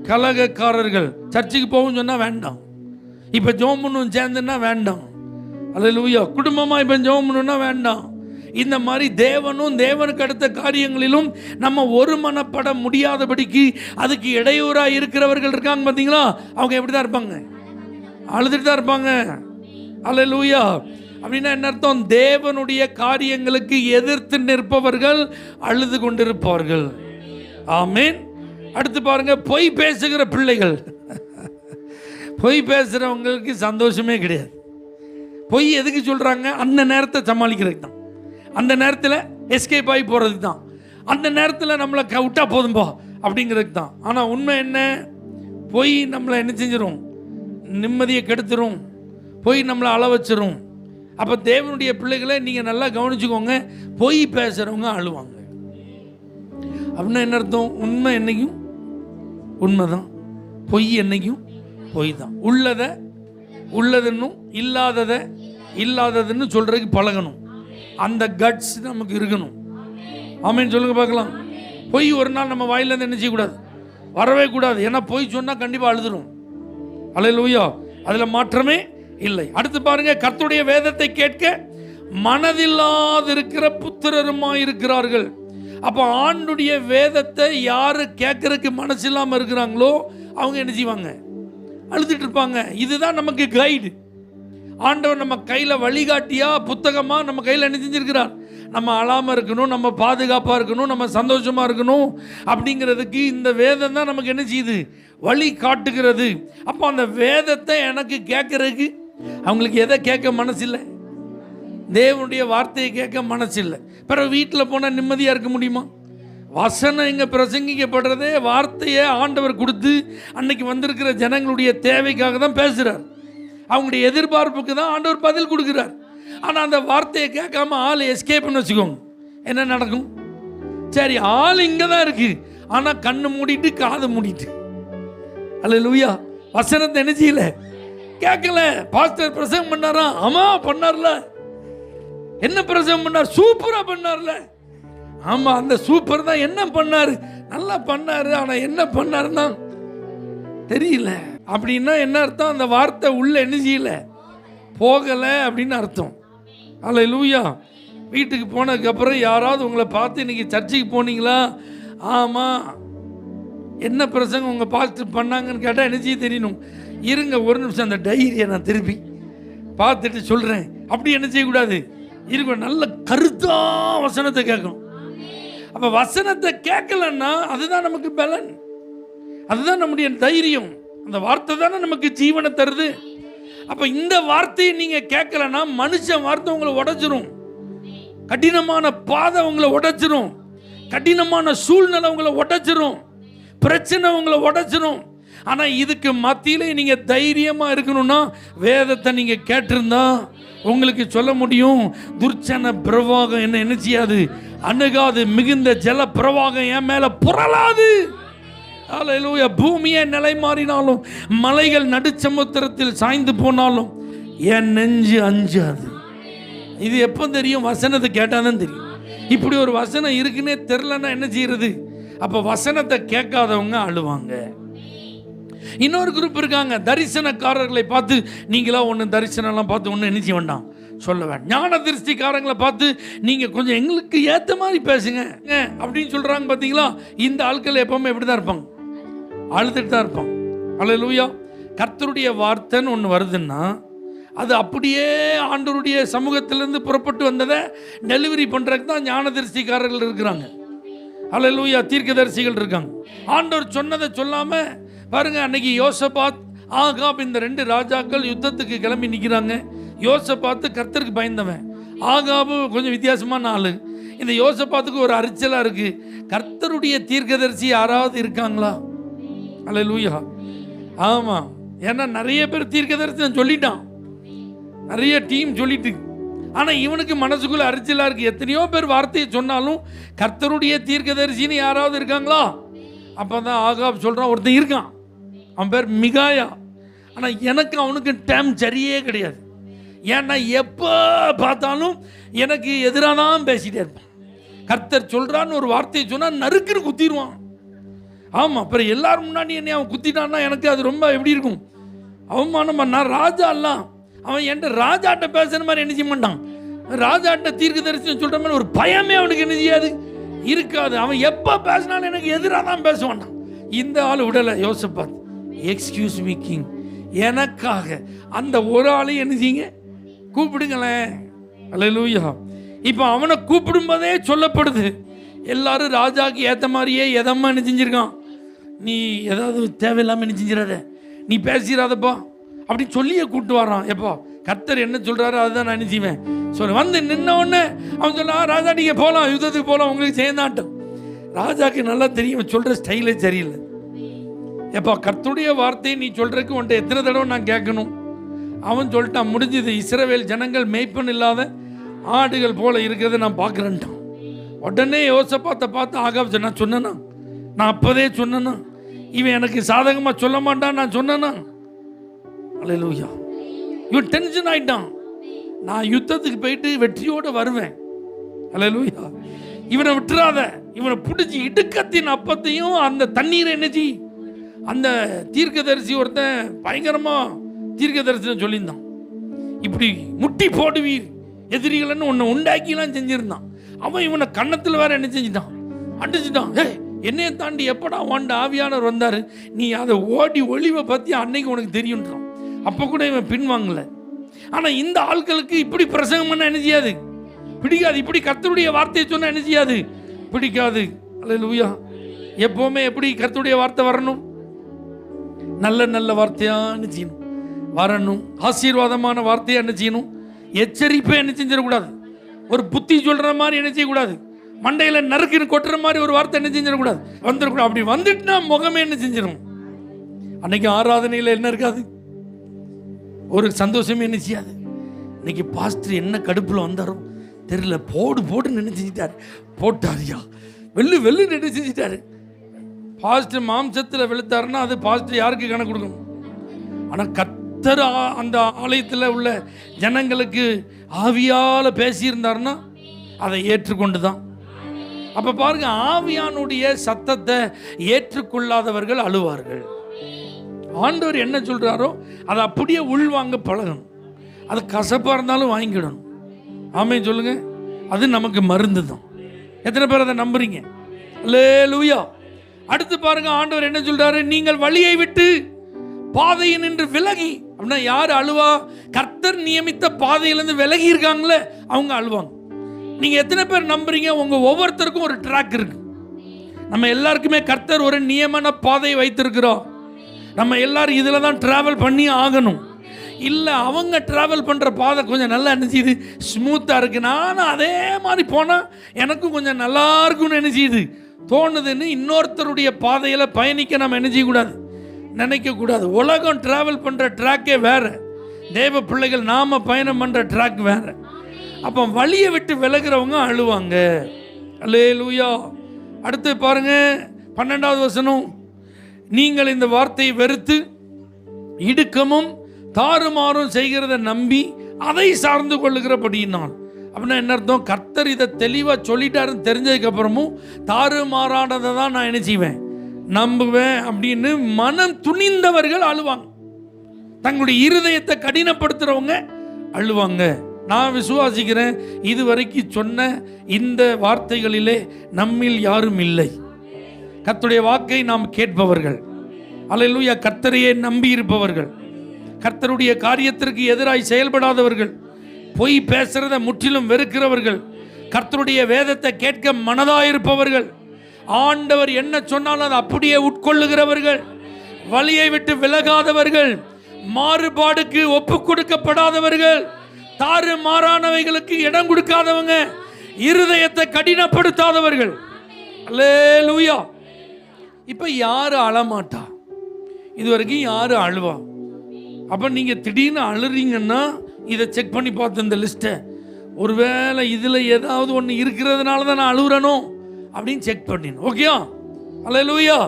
Speaker 1: கலகக்காரர்கள். சர்ச்சுக்கு போகும் சொன்னால் வேண்டாம், இப்போ ஜெபம் பண்ணும் சேர்ந்துன்னா வேண்டாம். அல்லேலூயா. குடும்பமாக இப்போ ஜெபம் பண்ணணும்னா வேண்டாம். இந்த மாதிரி தேவனும் தேவனுக்கு அடுத்த காரியங்களிலும் நம்ம ஒருமனப்பட முடியாதபடிக்கு அதுக்கு இடையூறாக இருக்கிறவர்கள் இருக்காங்க பார்த்தீங்களா? அவங்க எப்படி தான் இருப்பாங்க? அழுதுட்டு தான் இருப்பாங்க. அல்லேலூயா. அப்படின்னா என்ன அர்த்தம்? தேவனுடைய காரியங்களுக்கு எதிர்த்து நிற்பவர்கள் அழுது கொண்டிருப்பார்கள். ஆமீன். அடுத்து பாருங்க, பொய் பேசுகிற பிள்ளைகள். பொய் பேசுகிறவங்களுக்கு சந்தோஷமே கிடையாது. பொய் எதுக்கு சொல்கிறாங்க? அந்த நேரத்தை சமாளிக்கிறதுக்கு தான், அந்த நேரத்தில் எஸ்கேப் ஆகி போகிறதுக்கு தான், அந்த நேரத்தில் நம்மளை விட்டா போதும்பா அப்படிங்கிறதுக்கு தான். ஆனால் உண்மை என்ன? பொய் நம்மளை என்ன செஞ்சிடும்? நிம்மதியை கெடுத்துரும். பொய் நம்மளை அள வச்சிரும். அப்போ தேவனுடைய பிள்ளைகளை நீங்கள் நல்லா கவனிச்சுக்கோங்க. பொய் பேசுகிறவங்க அழுவாங்க. அப்படின்னா என்ன அர்த்தம்? உண்மை என்னைக்கும் உண்மை தான், பொய் என்னைக்கும் பொய் தான். உள்ளதை உள்ளதுன்னும் இல்லாததை இல்லாததுன்னு சொல்கிறதுக்கு பழகணும். அந்த கட்ஸ் நமக்கு இருக்கணும். ஆமீன் சொல்லுங்க பார்க்கலாம். பொய் ஒரு நாள் நம்ம வாயிலேருந்து என்ன செய்யக்கூடாது? வரவே கூடாது. ஏன்னா பொய் சொன்னால் கண்டிப்பாக அழுதுரும். அல்லேலூயா. அதில் மாற்றமே இல்லை. அடுத்து பாருங்க, கர்த்தருடைய வேதத்தை கேட்க மனதில்லாதிருக்கிற புத்திரருமாய் இருக்கிறார்கள். அப்போ ஆண்டுடைய வேதத்தை யாரு கேட்கறதுக்கு மனசு இல்லாமல் இருக்கிறாங்களோ அவங்க என்ன செய்வாங்க? அழுதுட்டு இருப்பாங்க. இதுதான் நமக்கு கைடு. ஆண்டவர் நம்ம கையில் வழிகாட்டியா புத்தகமாக நம்ம கையில் என்ன செஞ்சிருக்கிறார்? நம்ம அழாமல் இருக்கணும், நம்ம பாதுகாப்பாக இருக்கணும், நம்ம சந்தோஷமாக இருக்கணும் அப்படிங்கிறதுக்கு இந்த வேதம் தான் நமக்கு என்ன செய்யுது? வழி காட்டுகிறது. அப்போ அந்த வேதத்தை எனக்கு கேட்கறதுக்கு அவங்களுக்கு எதை கேட்க மனசு இல்லை? தேவனுடைய வார்த்தையை கேட்க மனசு இல்லை. பிறகு வீட்டில் போனால் நிம்மதியாக இருக்க முடியுமா? வசனம் இங்கே பிரசங்கிக்கப்படுறதே வார்த்தையை ஆண்டவர் கொடுத்து அன்னைக்கு வந்திருக்கிற ஜனங்களுடைய தேவைக்காக தான் பேசுகிறார். அவங்களுடைய எதிர்பார்ப்புக்கு தான் ஆண்டவர் பதில் கொடுக்குறார். ஆனால் அந்த வார்த்தையை கேட்காம ஆள் எஸ்கேப்னு வச்சுக்கோங்க, என்ன நடக்கும்? சரி, ஆள் இங்கே தான் இருக்கு, ஆனால் கண்ணு மூடிட்டு காது மூடிட்டு. அல்லேலூயா. வசனத்தை என்ன செய்யல? கேட்கல. பாஸ்டர் பிரசங்கம் பண்ணாரா? ஆமா பண்ணார்ல. என்ன பிரசங்கம் பண்ணார்? சூப்பரா பண்ணார்ல. ஆமா, அந்த சூப்பர் தான். என்ன பண்ணாரு? நல்லா பண்ணாரு. ஆனா என்ன பண்ணாருன்னா தெரியல. அப்படின்னா என்ன அர்த்தம்? அந்த வார்த்தை உள்ள என்ன செய்யல, போகல அப்படின்னு அர்த்தம். அல்லேலூயா. வீட்டுக்கு போனதுக்கப்புறம் யாராவது உங்களை பார்த்து இன்னைக்கு சர்ச்சுக்கு போனீங்களா? ஆமாம். என்ன பிரசங்கம் உங்கள் பாஸ்டர் பண்ணாங்கன்னு கேட்டால் என்ன செய்ய தெரியணும்? இருங்க ஒரு நிமிஷம், அந்த டைரியை நான் திருப்பி பார்த்துட்டு சொல்கிறேன். அப்படி என்ன செய்யக்கூடாது? இருக்கும். நல்ல கருத்தா வசனத்தை கேட்கணும். அப்போ வசனத்தை கேட்கலன்னா அதுதான் நமக்கு பலன், அதுதான் நம்முடைய தைரியம். அந்த வார்த்தை தானே நமக்கு ஜீவனை தருது. அப்போ இந்த வார்த்தையை நீங்கள் கேட்கலன்னா மனுஷன் வார்த்தை உங்களை உடைச்சிரும். கடினமான பாதை உங்களை உடைச்சிரும். கடினமான சூழ்நிலை உங்களை உடைச்சிரும். பிரச்சனை உங்களை உடைச்சிரும். ஆனால் இதுக்கு மத்தியிலே நீங்கள் தைரியமாக இருக்கணும்னா வேதத்தை நீங்கள் கேட்டிருந்தா உங்களுக்கு சொல்ல முடியும், துர்ச்சன பிரவாகம் என்ன செய்யாது, அணுகாது. மிகுந்த ஜல பிரவாகம் என் மேலே புரளாது. அல்லேலூயா. பூமியை நிலை மாறினாலும், மலைகள் நடுச்சமுத்திரத்தில் சாய்ந்து போனாலும் என் நெஞ்சு அஞ்சாது. இது எப்போ தெரியும்? வசனத்தை கேட்டாதான் தெரியும். இப்படி ஒரு வசனம் இருக்குன்னே தெரிலன்னா என்ன செய்யறது? அப்போ வசனத்தை கேட்காதவங்க அழுவாங்க. இன்னொரு குரூப் இருக்காங்க, தரிசனக்காரர்களை பார்த்து நீங்களா ஒன்று தரிசனம்லாம் பார்த்து ஒன்று என்ன செய்ய வேண்டாம், சொல்ல வேண்டாம். ஞான திருஷ்டிக்காரங்களை பார்த்து நீங்கள் கொஞ்சம் எங்களுக்கு ஏற்ற மாதிரி பேசுங்க அப்படின்னு சொல்கிறாங்க. பார்த்தீங்களா? இந்த ஆட்கள் எப்பவுமே எப்படி தான் இருப்பாங்க, அழுதுட்டு தான் இருப்பாங்க. அல்லேலூயா. கர்த்தருடைய வார்த்தைன்னு ஒன்று வருதுன்னா அது அப்படியே ஆண்டவருடைய சமூகத்திலிருந்து புறப்பட்டு வந்ததை டெலிவரி பண்ணுறதுக்கு தான் ஞான திருஷ்டிக்காரர்கள் இருக்கிறாங்க. அல்லேலூயா. தீர்க்கதரிசிகள் இருக்காங்க. ஆண்டவர் சொன்னதை சொல்லாமல் பாருங்க, அன்னைக்கு யோசபாத் ஆகாப் இந்த 2 ராஜாக்கள் யுத்தத்துக்கு கிளம்பி நிற்கிறாங்க. யோசபாத்து கர்த்தருக்கு பயந்தவன், ஆகாபு கொஞ்சம் வித்தியாசமான ஆளு. இந்த யோசபாத்துக்கு ஒரு அரிச்சலாக இருக்குது, கர்த்தருடைய தீர்க்கதரிசி யாராவது இருக்காங்களா? அல்லேலூயா. ஆமாம். ஏன்னா நிறைய பேர் தீர்க்கதரிசி சொல்லிட்டான், நிறைய டீம் சொல்லிட்டு. ஆனால் இவனுக்கு மனசுக்குள்ள அரிச்சலாக இருக்குது. எத்தனையோ பேர் வார்த்தையை சொன்னாலும் கர்த்தருடைய தீர்க்கதரிசின்னு யாராவது இருக்காங்களா? அப்போ தான் ஆகாப் சொல்கிறான், ஒருத்தன் இருக்கான், அவன் பேர் மிகாயா. ஆனால் எனக்கு அவனுக்கு டைம் சரியே கிடையாது. ஏன்னா எப்போ பார்த்தாலும் எனக்கு எதிராக தான் பேசிகிட்டே இருப்பான். கர்த்தர் சொல்கிறான்னு ஒரு வார்த்தையை சொன்னால் நறுக்குன்னு குத்திடுவான். ஆமாம். அப்புறம் எல்லாரும் முன்னாடி என்னை அவன் குத்திட்டான்னா எனக்கு அது ரொம்ப எப்படி இருக்கும், அவமானமா. நான் ராஜா எல்லாம் அவன் என்கிட்ட ராஜாட்ட பேசுகிற மாதிரி என்ன செய்ய மாட்டான், ராஜாட்ட தீர்க்க தரிசனம் சொல்கிற மாதிரி ஒரு பயமே அவனுக்கு என்ன செய்யாது, இருக்காது. அவன் எப்போ பேசினாலும் எனக்கு எதிராக தான் பேசுவான். இந்த ஆள் விடலை. யோசபாத், எக்ஸ்கியூஸ் மீ கிங், எனக்காக அந்த ஒரு ஆளையும் என்ன செய்யுங்க, கூப்பிடுங்களேன். அல்லேலூயா. இப்போ அவனை கூப்பிடும்போதே சொல்லப்படுது, எல்லாரும் ராஜாவுக்கு ஏற்ற மாதிரியே எதம்மா என்ன செஞ்சிருக்கான், நீ ஏதாவது தேவையில்லாமல் என்ன செஞ்சிடாத, நீ பேசிடாதப்பா அப்படின்னு சொல்லியே கூப்பிட்டு வரான். எப்போ கர்த்தர் என்ன சொல்கிறாரோ அதுதான் நான் என்ன செய்வேன் சொல்ல. வந்து நின்ன உடனே அவன் சொன்னா, ராஜா நீங்கள் போகலாம், யுத்தத்துக்கு போகலாம், உங்களுக்கு சேர்ந்தாட்டம். ராஜாக்கு நல்லா தெரியும் சொல்கிற ஸ்டைலே சரியில்லை. எப்போ கர்த்தருடைய வார்த்தையை நீ சொல்கிறதுக்கு உன்ட்ட எத்தனை தடவை நான் கேட்கணும்? அவன் சொல்லிட்டான், முடிஞ்சது, இஸ்ரவேல் ஜனங்கள் மேய்ப்பன் இல்லாத ஆடுகள் போல இருக்கிறத நான் பார்க்குறேன்ட்டான். உடனே யோசபாத்தை பார்த்து ஆகாப் நான் சொன்னேன்னா, நான் அப்போதே சொன்னேன்னா, இவன் எனக்கு சாதகமாக சொல்ல மாட்டான் நான் சொன்னேன்னா. அல்லேலூயா. இவன் டென்ஷன் ஆயிட்டான். நான் யுத்தத்துக்கு போயிட்டு வெற்றியோடு வருவேன். அல்லேலூயா. இவனை விட்டுறாத, இவனை பிடிச்சி இடுக்கத்தின் அப்பத்தையும் அந்த தண்ணீரை என்னச்சி, அந்த தீர்க்கதரிசி ஒருத்தன் பயங்கரமாக தீர்க்கதரிசனம் சொல்லியிருந்தான், இப்படி முட்டி போடுவீர் எதிரிகள்னு ஒன்று உண்டாக்கிலாம் செஞ்சுருந்தான். அவன் இவனை கன்னத்தில் வேற என்ன செஞ்சுட்டான், அடிச்சுட்டான். என்னையை தாண்டி எப்படா வாண்ட ஆவியானவர் வந்தார், நீ அதை ஓடி ஒளிவை பற்றி அன்னைக்கு உனக்கு தெரியுன்றான். அப்போ கூட இவன் பின்வாங்கலை. ஆனால் இந்த ஆட்களுக்கு இப்படி பிரசங்கம் பண்ண என்ன செய்யாது, பிடிக்காது. இப்படி கர்த்தருடைய வார்த்தையை சொன்னால் என்ன செய்யாது, பிடிக்காது. அல்லேலூயா. எப்போவுமே எப்படி கர்த்தருடைய வார்த்தை வரணும், நல்ல நல்ல வார்த்தையாக என்ன செய்யணும் வரணும், ஆசீர்வாதமான வார்த்தையாக என்ன செய்யணும், எச்சரிப்பை என்ன செஞ்சிடக்கூடாது, ஒரு புத்தி சொல்கிற மாதிரி என்ன செய்யக்கூடாது, மண்டையில் நறுக்குன்னு கொட்டுற மாதிரி ஒரு வார்த்தை என்ன செஞ்சிடக்கூடாது, வந்துடக்கூடாது. அப்படி வந்துட்டுனா முகமே என்ன செஞ்சிடும், அன்னைக்கு ஆராதனையில் என்ன இருக்காது, ஒரு சந்தோஷமே என்ன செய்யாது. இன்னைக்கு பாஸ்டர் என்ன கடுப்பில் வந்தாரோ தெரியல, போடு போட்டு நின்று செஞ்சிட்டாரு, போட்டாரியா வெள்ளு வெள்ளு நின்று செஞ்சிட்டாரு. பாஸ்டர் மாம்சத்தில் வெளுத்தாருன்னா அது பாஸ்டர் யாருக்கு கணக்கு கொடுக்கணும்? ஆனால் கர்த்தர் அந்த ஆலயத்தில் உள்ள ஜனங்களுக்கு ஆவியால் பேசியிருந்தாருன்னா அதை ஏற்றுக்கொண்டு தான். அப்ப பாருங்க, ஆவியானுடைய சத்தத்தை ஏற்றுக்கொள்ளாதவர்கள் அழுவார்கள். ஆண்டவர் என்ன சொல்றாரோ அதை அப்படியே உள்வாங்க பழகணும். அது கசப்பா இருந்தாலும் வாங்கிடணும். ஆமென் சொல்லுங்க. அது நமக்கு மருந்து தான். எத்தனை பேர் அதை நம்புறீங்க? அல்லேலூயா. அடுத்து பாருங்க, ஆண்டவர் என்ன சொல்றாரு? நீங்கள் வழியை விட்டு பாதையை நின்று விலகி. அப்படின்னா யார் அழுவா? கர்த்தர் நியமித்த பாதையிலிருந்து விலகி இருக்காங்களே அவங்க அழுவாங்க. நீங்க எத்தனை பேர் நம்புறீங்க? உங்க ஒவ்வொருத்தருக்கும் ஒரு ட்ராக் இருக்கு. நம்ம எல்லாருக்குமே கர்த்தர் ஒரு நியமன பாதையை வைத்திருக்கிறோம். நம்ம எல்லாரும் இதில் தான் டிராவல் பண்ணி ஆகணும். இல்லை, அவங்க டிராவல் பண்ணுற பாதை கொஞ்சம் நல்லா நினைச்சிது, ஸ்மூத்தாக இருக்குது, நானும் அதே மாதிரி போனால் எனக்கும் கொஞ்சம் நல்லா இருக்கும்னு நினைச்சிது தோணுதுன்னு இன்னொருத்தருடைய பாதையில் பயணிக்க நம்ம என்ன செய்யக்கூடாது? நினைக்கக்கூடாது. உலகம் டிராவல் பண்ணுற ட்ராக்கே வேறு, தேவ பிள்ளைகள் நாம் பயணம் பண்ணுற ட்ராக் வேறு. அப்போ வழியை விட்டு விலகிறவங்க அழுவாங்க. அல்லேலூயா. அடுத்து பாருங்க 12வது வசனம். நீங்கள் இந்த வார்த்தையை வெறுத்து இடுக்கமும் தாறுமாறும் செய்கிறத நம்பி அதை சார்ந்து கொள்ளுகிறபடியினால். அப்படின்னா என்ன அர்த்தம்? கர்த்தர் இதை தெளிவாக சொல்லிட்டாருன்னு தெரிஞ்சதுக்கு அப்புறமும் தாறுமாறானதை தான் நான் என்ன செய்வேன்? நம்புவேன் அப்படின்னு மனம் துணிந்தவர்கள் அழுவாங்க. தங்களுடைய இருதயத்தை கடினப்படுத்துறவங்க அழுவாங்க. நான் விசுவாசிக்கிறேன், இதுவரைக்கும் சொன்ன இந்த வார்த்தைகளிலே நம்மில் யாரும் இல்லை. கர்த்தருடைய வாக்கை நாம் கேட்பவர்கள், அல்லேலூயா, கர்த்தரையே நம்பி இருப்பவர்கள், கர்த்தருடைய காரியத்திற்கு எதிராய் செயல்படாதவர்கள், பொய் பேசுறத முற்றிலும் வெறுக்கிறவர்கள், கர்த்தருடைய வேதத்தை கேட்க மனதாயிருப்பவர்கள், ஆண்டவர் என்ன சொன்னாலும் அதை அப்படியே உட்கொள்ளுகிறவர்கள், வழியை விட்டு விலகாதவர்கள், மாறுபாடுக்கு ஒப்பு கொடுக்கப்படாதவர்கள், தாறு மாறானவைகளுக்கு இடம் கொடுக்காதவங்க, இருதயத்தை கடினப்படுத்தாதவர்கள். அல்லேலூயா. இப்ப யாரு அழமாட்டா? இதுவரைக்கும் யாரு அழுவா? அப்ப நீங்க திடீர்னு அழுறீங்கன்னா இதை செக் பண்ணி பார்த்து இந்த லிஸ்ட்டை, ஒருவேளை இதுல ஏதாவது ஒன்று இருக்கிறதுனால தான் நான் அழுகுறனோ அப்படின்னு செக் பண்ணிடணும். ஓகேயா? அல்லேலூயா.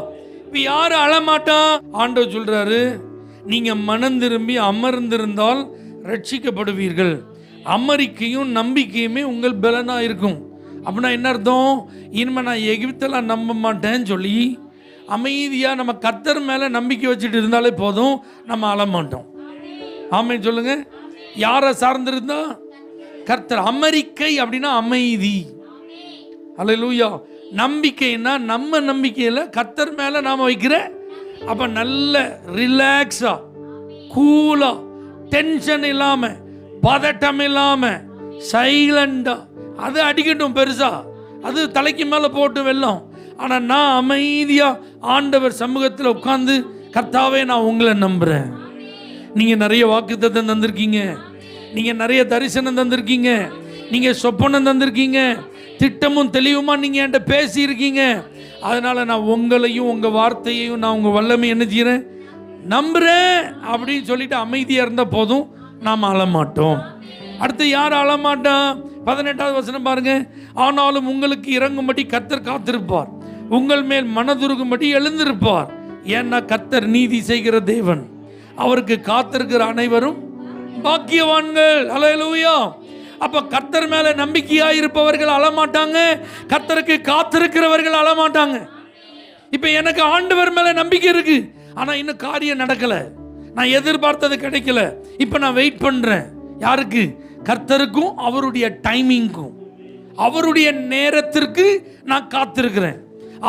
Speaker 1: இப்ப யாரு அழமாட்டா? ஆண்டவர் சொல்றாரு, நீங்க மனம் திரும்பி அமர்ந்திருந்தால் ரட்சிக்கப்படுவீர்கள். அமெரிக்கையும் நம்பிக்கையுமே உங்கள் பலனா இருக்கும். அப்படின்னா என்ன அர்த்தம்? இனிமே நான் எகிப்தெல்லாம் நம்ப மாட்டேன்னு சொல்லி அமைதியாக நம்ம கர்த்தர் மேலே நம்பிக்கை வச்சுட்டு இருந்தாலே போதும், நம்ம அழமாட்டோம். ஆமென் சொல்லுங்க. யாரை சார்ந்திருந்தா? கர்த்தர். அமெரிக்கை அப்படின்னா அமைதி. அல்லேலூயா. நம்பிக்கைன்னா நம்ம நம்பிக்கையில் கர்த்தர் மேலே நாம் வைக்கிற, அப்போ நல்ல ரிலாக்ஸா, கூலா, டென்ஷன் இல்லாமல், பதட்டம் இல்லாமல், சைலண்டா, அது அடிக்கட்டும் பெருசா, அது தலைக்கு மேலே போட்டு வெல்லம். ஆனால் நான் அமைதியாக ஆண்டவர் சமூகத்தில் உட்கார்ந்து, கர்த்தாவே நான் உங்களை நம்புகிறேன். நீங்கள் நிறைய வாக்குத்தத்தம் தந்திருக்கீங்க, நீங்கள் நிறைய தரிசனம் தந்திருக்கீங்க, நீங்கள் சொப்பனம் தந்திருக்கீங்க, திட்டமும் தெளிவுமா நீங்கள் என்கிட்ட பேசியிருக்கீங்க. அதனால் நான் உங்களையும் உங்கள் வார்த்தையையும் நான் உங்கள் வல்லமை என்ன செய்கிறேன்? நம்புகிறேன் அப்படின்னு சொல்லிட்டு அமைதியாக இருந்தால் போதும், நாம் அழமாட்டோம். அடுத்து யார் அழமாட்டான்? 18வது வசனம் பாருங்க. ஆனாலும் உங்களுக்கு இறங்கும்படி கர்த்தர் காத்திருப்பார், உங்கள் மேல் மனதுருகும்படி எழுந்திருப்பார். ஏன்னா கர்த்தர் நீதி செய்கிற தேவன், அவருக்கு காத்திருக்கிற அனைவரும் பாக்கியவான்கள். அல்லேலூயா. அப்ப கர்த்தர் மேல நம்பிக்கையாய் இருப்பவர்கள் அழமாட்டாங்க, கர்த்தருக்கு காத்திருக்கிறவர்கள் அழமாட்டாங்க. இப்ப எனக்கு ஆண்டவர் மேல நம்பிக்கை இருக்கு, ஆனா இன்னும் காரியம் நடக்கல, நான் எதிர்பார்த்தது கிடைக்கல. இப்ப நான் வெயிட் பண்றேன். யாருக்கு? கர்த்தருக்கும் அவருடைய டைமிங்கும், அவருடைய நேரத்திற்கு நான் காத்திருக்கிறேன்.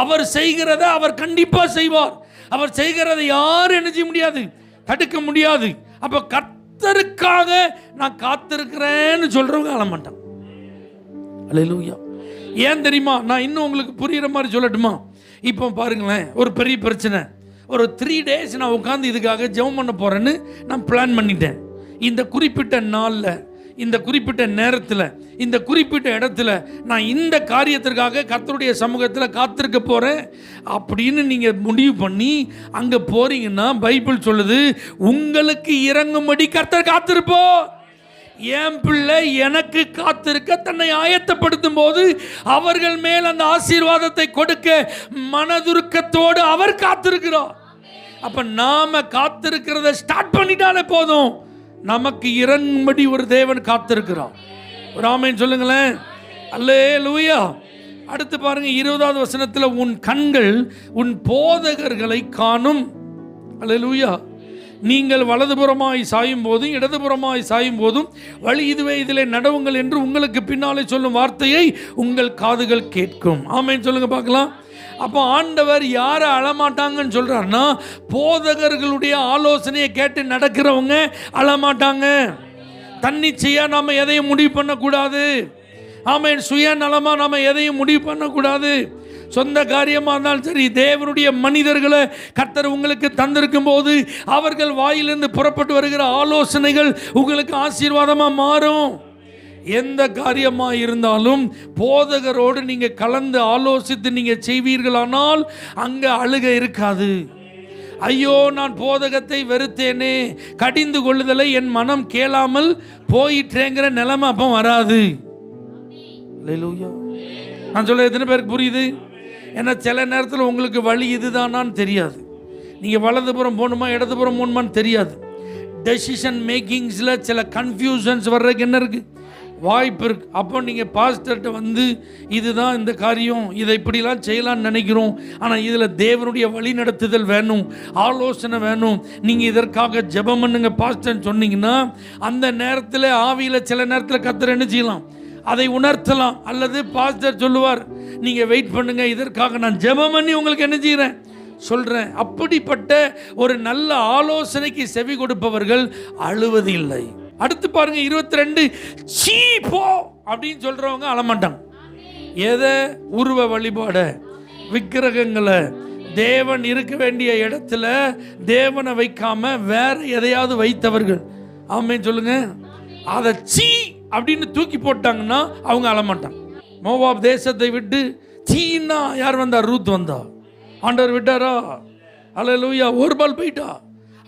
Speaker 1: அவர் செய்கிறத அவர் கண்டிப்பா செய்வார். அவர் செய்கிறதை யாரும் என்ன செய்ய முடியாது? தடுக்க முடியாது. அப்ப கர்த்தருக்காக நான் காத்திருக்கிறேன்னு சொல்றவங்க அழமாட்டான். அல்லேலூயா. ஏன் தெரியுமா? நான் இன்னும் உங்களுக்கு புரியுற மாதிரி சொல்லட்டுமா? இப்போ பாருங்களேன், ஒரு பெரிய பிரச்சனை, ஒரு 3 days நான் உட்காந்து இதுக்காக ஜெபம் பண்ண போறேன்னு நான் பிளான் பண்ணிட்டேன். இந்த குறிப்பிட்ட நாளில், இந்த குறிப்பிட்ட நேரத்தில், இந்த குறிப்பிட்ட இடத்துல நான் இந்த காரியத்திற்காக கர்த்தருடைய சமூகத்தில் காத்திருக்க போகிறேன் அப்படின்னு நீங்கள் முடிவு பண்ணி அங்கே போறீங்கன்னா, பைபிள் சொல்லுது, உங்களுக்கு இறங்கும்படி கர்த்தர் காத்திருப்போம். என் பிள்ளை எனக்கு காத்திருக்க தன்னை ஆயத்தப்படுத்தும் போது அவர்கள் மேல் அந்த ஆசீர்வாதத்தை கொடுக்க மனதுருக்கத்தோடு அவர் காத்திருக்கிறார். அப்ப நாம காத்திருக்கிறத ஸ்டார்ட் பண்ணிட்டாலே போதும், நமக்கு இறங்கும்படி ஒரு தேவன் காத்திருக்கிறார். ஒரு ஆமென் சொல்லுங்களேன். அல்லேலூயா. அடுத்து பாருங்க 20வது வசனத்தில், உன் கண்கள் உன் போதகர்களை காணும். அல்லேலூயா. நீங்கள் வலதுபுறமாய் சாயும் போதும் இடதுபுறமாய் சாயும் போதும் வழி இதுவே, இதிலே நடவுங்கள் என்று உங்களுக்கு பின்னாலே சொல்லும் வார்த்தையை உங்கள் காதுகள் கேட்கும். ஆமென் சொல்லுங்க பார்க்கலாம். அப்போ ஆண்டவர் யாரை அழமாட்டாங்கன்னு சொல்றாருன்னா, போதகர்களுடைய ஆலோசனையை கேட்டு நடக்கிறவங்க அழமாட்டாங்க. தன்னிச்சையா நாம எதையும் முடிவு பண்ணக்கூடாது. ஆமென். சுயநலமா நாம எதையும் முடிவு பண்ணக்கூடாது. சொந்த காரியமாக இருந்தாலும் சரி, தேவனுடைய மனிதர்களை கர்த்தர் உங்களுக்கு தந்திருக்கும் போது அவர்கள் வாயிலிருந்து புறப்பட்டு வருகிற ஆலோசனைகள் உங்களுக்கு ஆசீர்வாதமாக மாறும். எந்த காரியமாக இருந்தாலும் போதகரோடு நீங்கள் கலந்து ஆலோசித்து நீங்கள் செய்வீர்களானால் அங்கே அழுகை இருக்காது. ஐயோ நான் போதகத்தை வெறுத்தேனே, கடிந்து கொள்ளுதலை என் மனம் கேளாமல் போயிட்டேங்கிற நிலைமை அப்போ வராது. நான் சொல்ல எத்தனை பேருக்கு புரியுது? ஏன்னா சில நேரத்தில் உங்களுக்கு வழி இதுதானான்னு தெரியாது. நீங்கள் வலதுபுறம் போகணுமா இடதுபுறம் போகணுமான்னு தெரியாது. டெசிஷன் மேக்கிங்ஸில் சில கன்ஃபியூஷன்ஸ் வர்றதுக்கு என்ன இருக்குது, வாய்ப்பு இருக்குது. அப்போ நீங்கள் பாஸ்டர்கிட்ட வந்து இதுதான் இந்த காரியம், இதை இப்படிலாம் செய்யலான்னு நினைக்கிறோம், ஆனால் இதில் தேவனுடைய வழி நடத்துதல் வேணும், ஆலோசனை வேணும், நீங்கள் இதற்காக ஜெபம் பண்ணுங்க பாஸ்டர்ன்னு சொன்னீங்கன்னா அந்த நேரத்தில் ஆவியில் சில நேரத்தில் கர்த்தர் என்ன செய்யலாம், அதை உணர்த்தலாம். அல்லது பாஸ்டர் சொல்லுவார், நீங்கள் வெயிட் பண்ணுங்க, இதற்காக நான் ஜெபம் பண்ணி உங்களுக்கு என்ன செய்கிறேன் சொல்கிறேன். அப்படிப்பட்ட ஒரு நல்ல ஆலோசனைக்கு செவி கொடுப்பவர்கள் அழுவது இல்லை. அடுத்து பாருங்க 22, சீ போ அப்படின்னு சொல்கிறவங்க அழமாட்டாங்க. எதை? உருவ வழிபாட, விக்கிரகங்களை, தேவன் இருக்க வேண்டிய இடத்துல தேவனை வைக்காம வேற எதையாவது வைத்தவர்கள். ஆமென் சொல்லுங்க. அதை சீ அப்படின்னு தூக்கி போட்டாங்கன்னா அவங்க அழமாட்டாங்க. மோவாப் தேசத்தை விட்டு சீனா யார் வந்தா? ரூத் வந்தா. ஆண்டவர் விட்டாரா? அல்லேலூயா. ஒரு பால் போயிட்டா,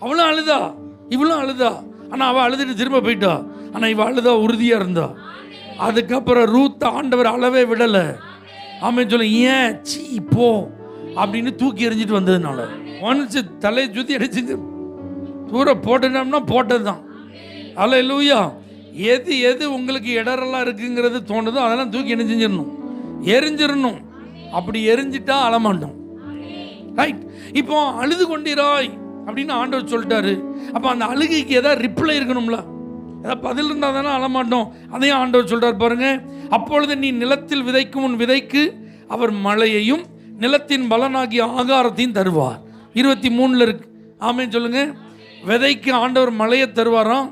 Speaker 1: அவளும் அழுதா, இவளும் அழுதா. ஆனால் அவள் அழுதுட்டு திரும்ப போயிட்டா. ஆனால் இவள் அழுதா, உறுதியாக இருந்தா. அதுக்கப்புறம் ரூத் ஆண்டவர் அளவே விடலை. ஆமென் சொல்ல. ஏன்? சீ போ அப்படின்னு தூக்கி எறிஞ்சிட்டு வந்ததுனால. ஒன்ஸ் தலையை சுற்றி அடிச்சு தூர போட்டோம்னா போட்டது தான். அல்லேலூயா. எது உங்களுக்கு இடரெல்லாம் இருக்குங்கிறது தோணுதோ அதெல்லாம் தூக்கி என்ன செஞ்சிடணும், எரிஞ்சிடணும். அப்படி எரிஞ்சிட்டா அழமாட்டோம். ரைட். இப்போ அழுது கொண்டிராய் அப்படின்னு ஆண்டவர் சொல்லிட்டாரு. அப்போ அந்த அழுகைக்கு ஏதாவது ரிப்ளை இருக்கணும்ல, ஏதாவது பதில் இருந்தால் தானே அழமாட்டோம். அதையும் ஆண்டவர் சொல்கிறார் பாருங்க. அப்பொழுது நீ நிலத்தில் விதைக்கும் உன் விதைக்கு அவர் மழையையும் நிலத்தின் பலனாகிய ஆகாரத்தையும் தருவார். 23 இருக்கு. ஆமென் சொல்லுங்க. விதைக்கு ஆண்டவர் மழையை தருவாராம்,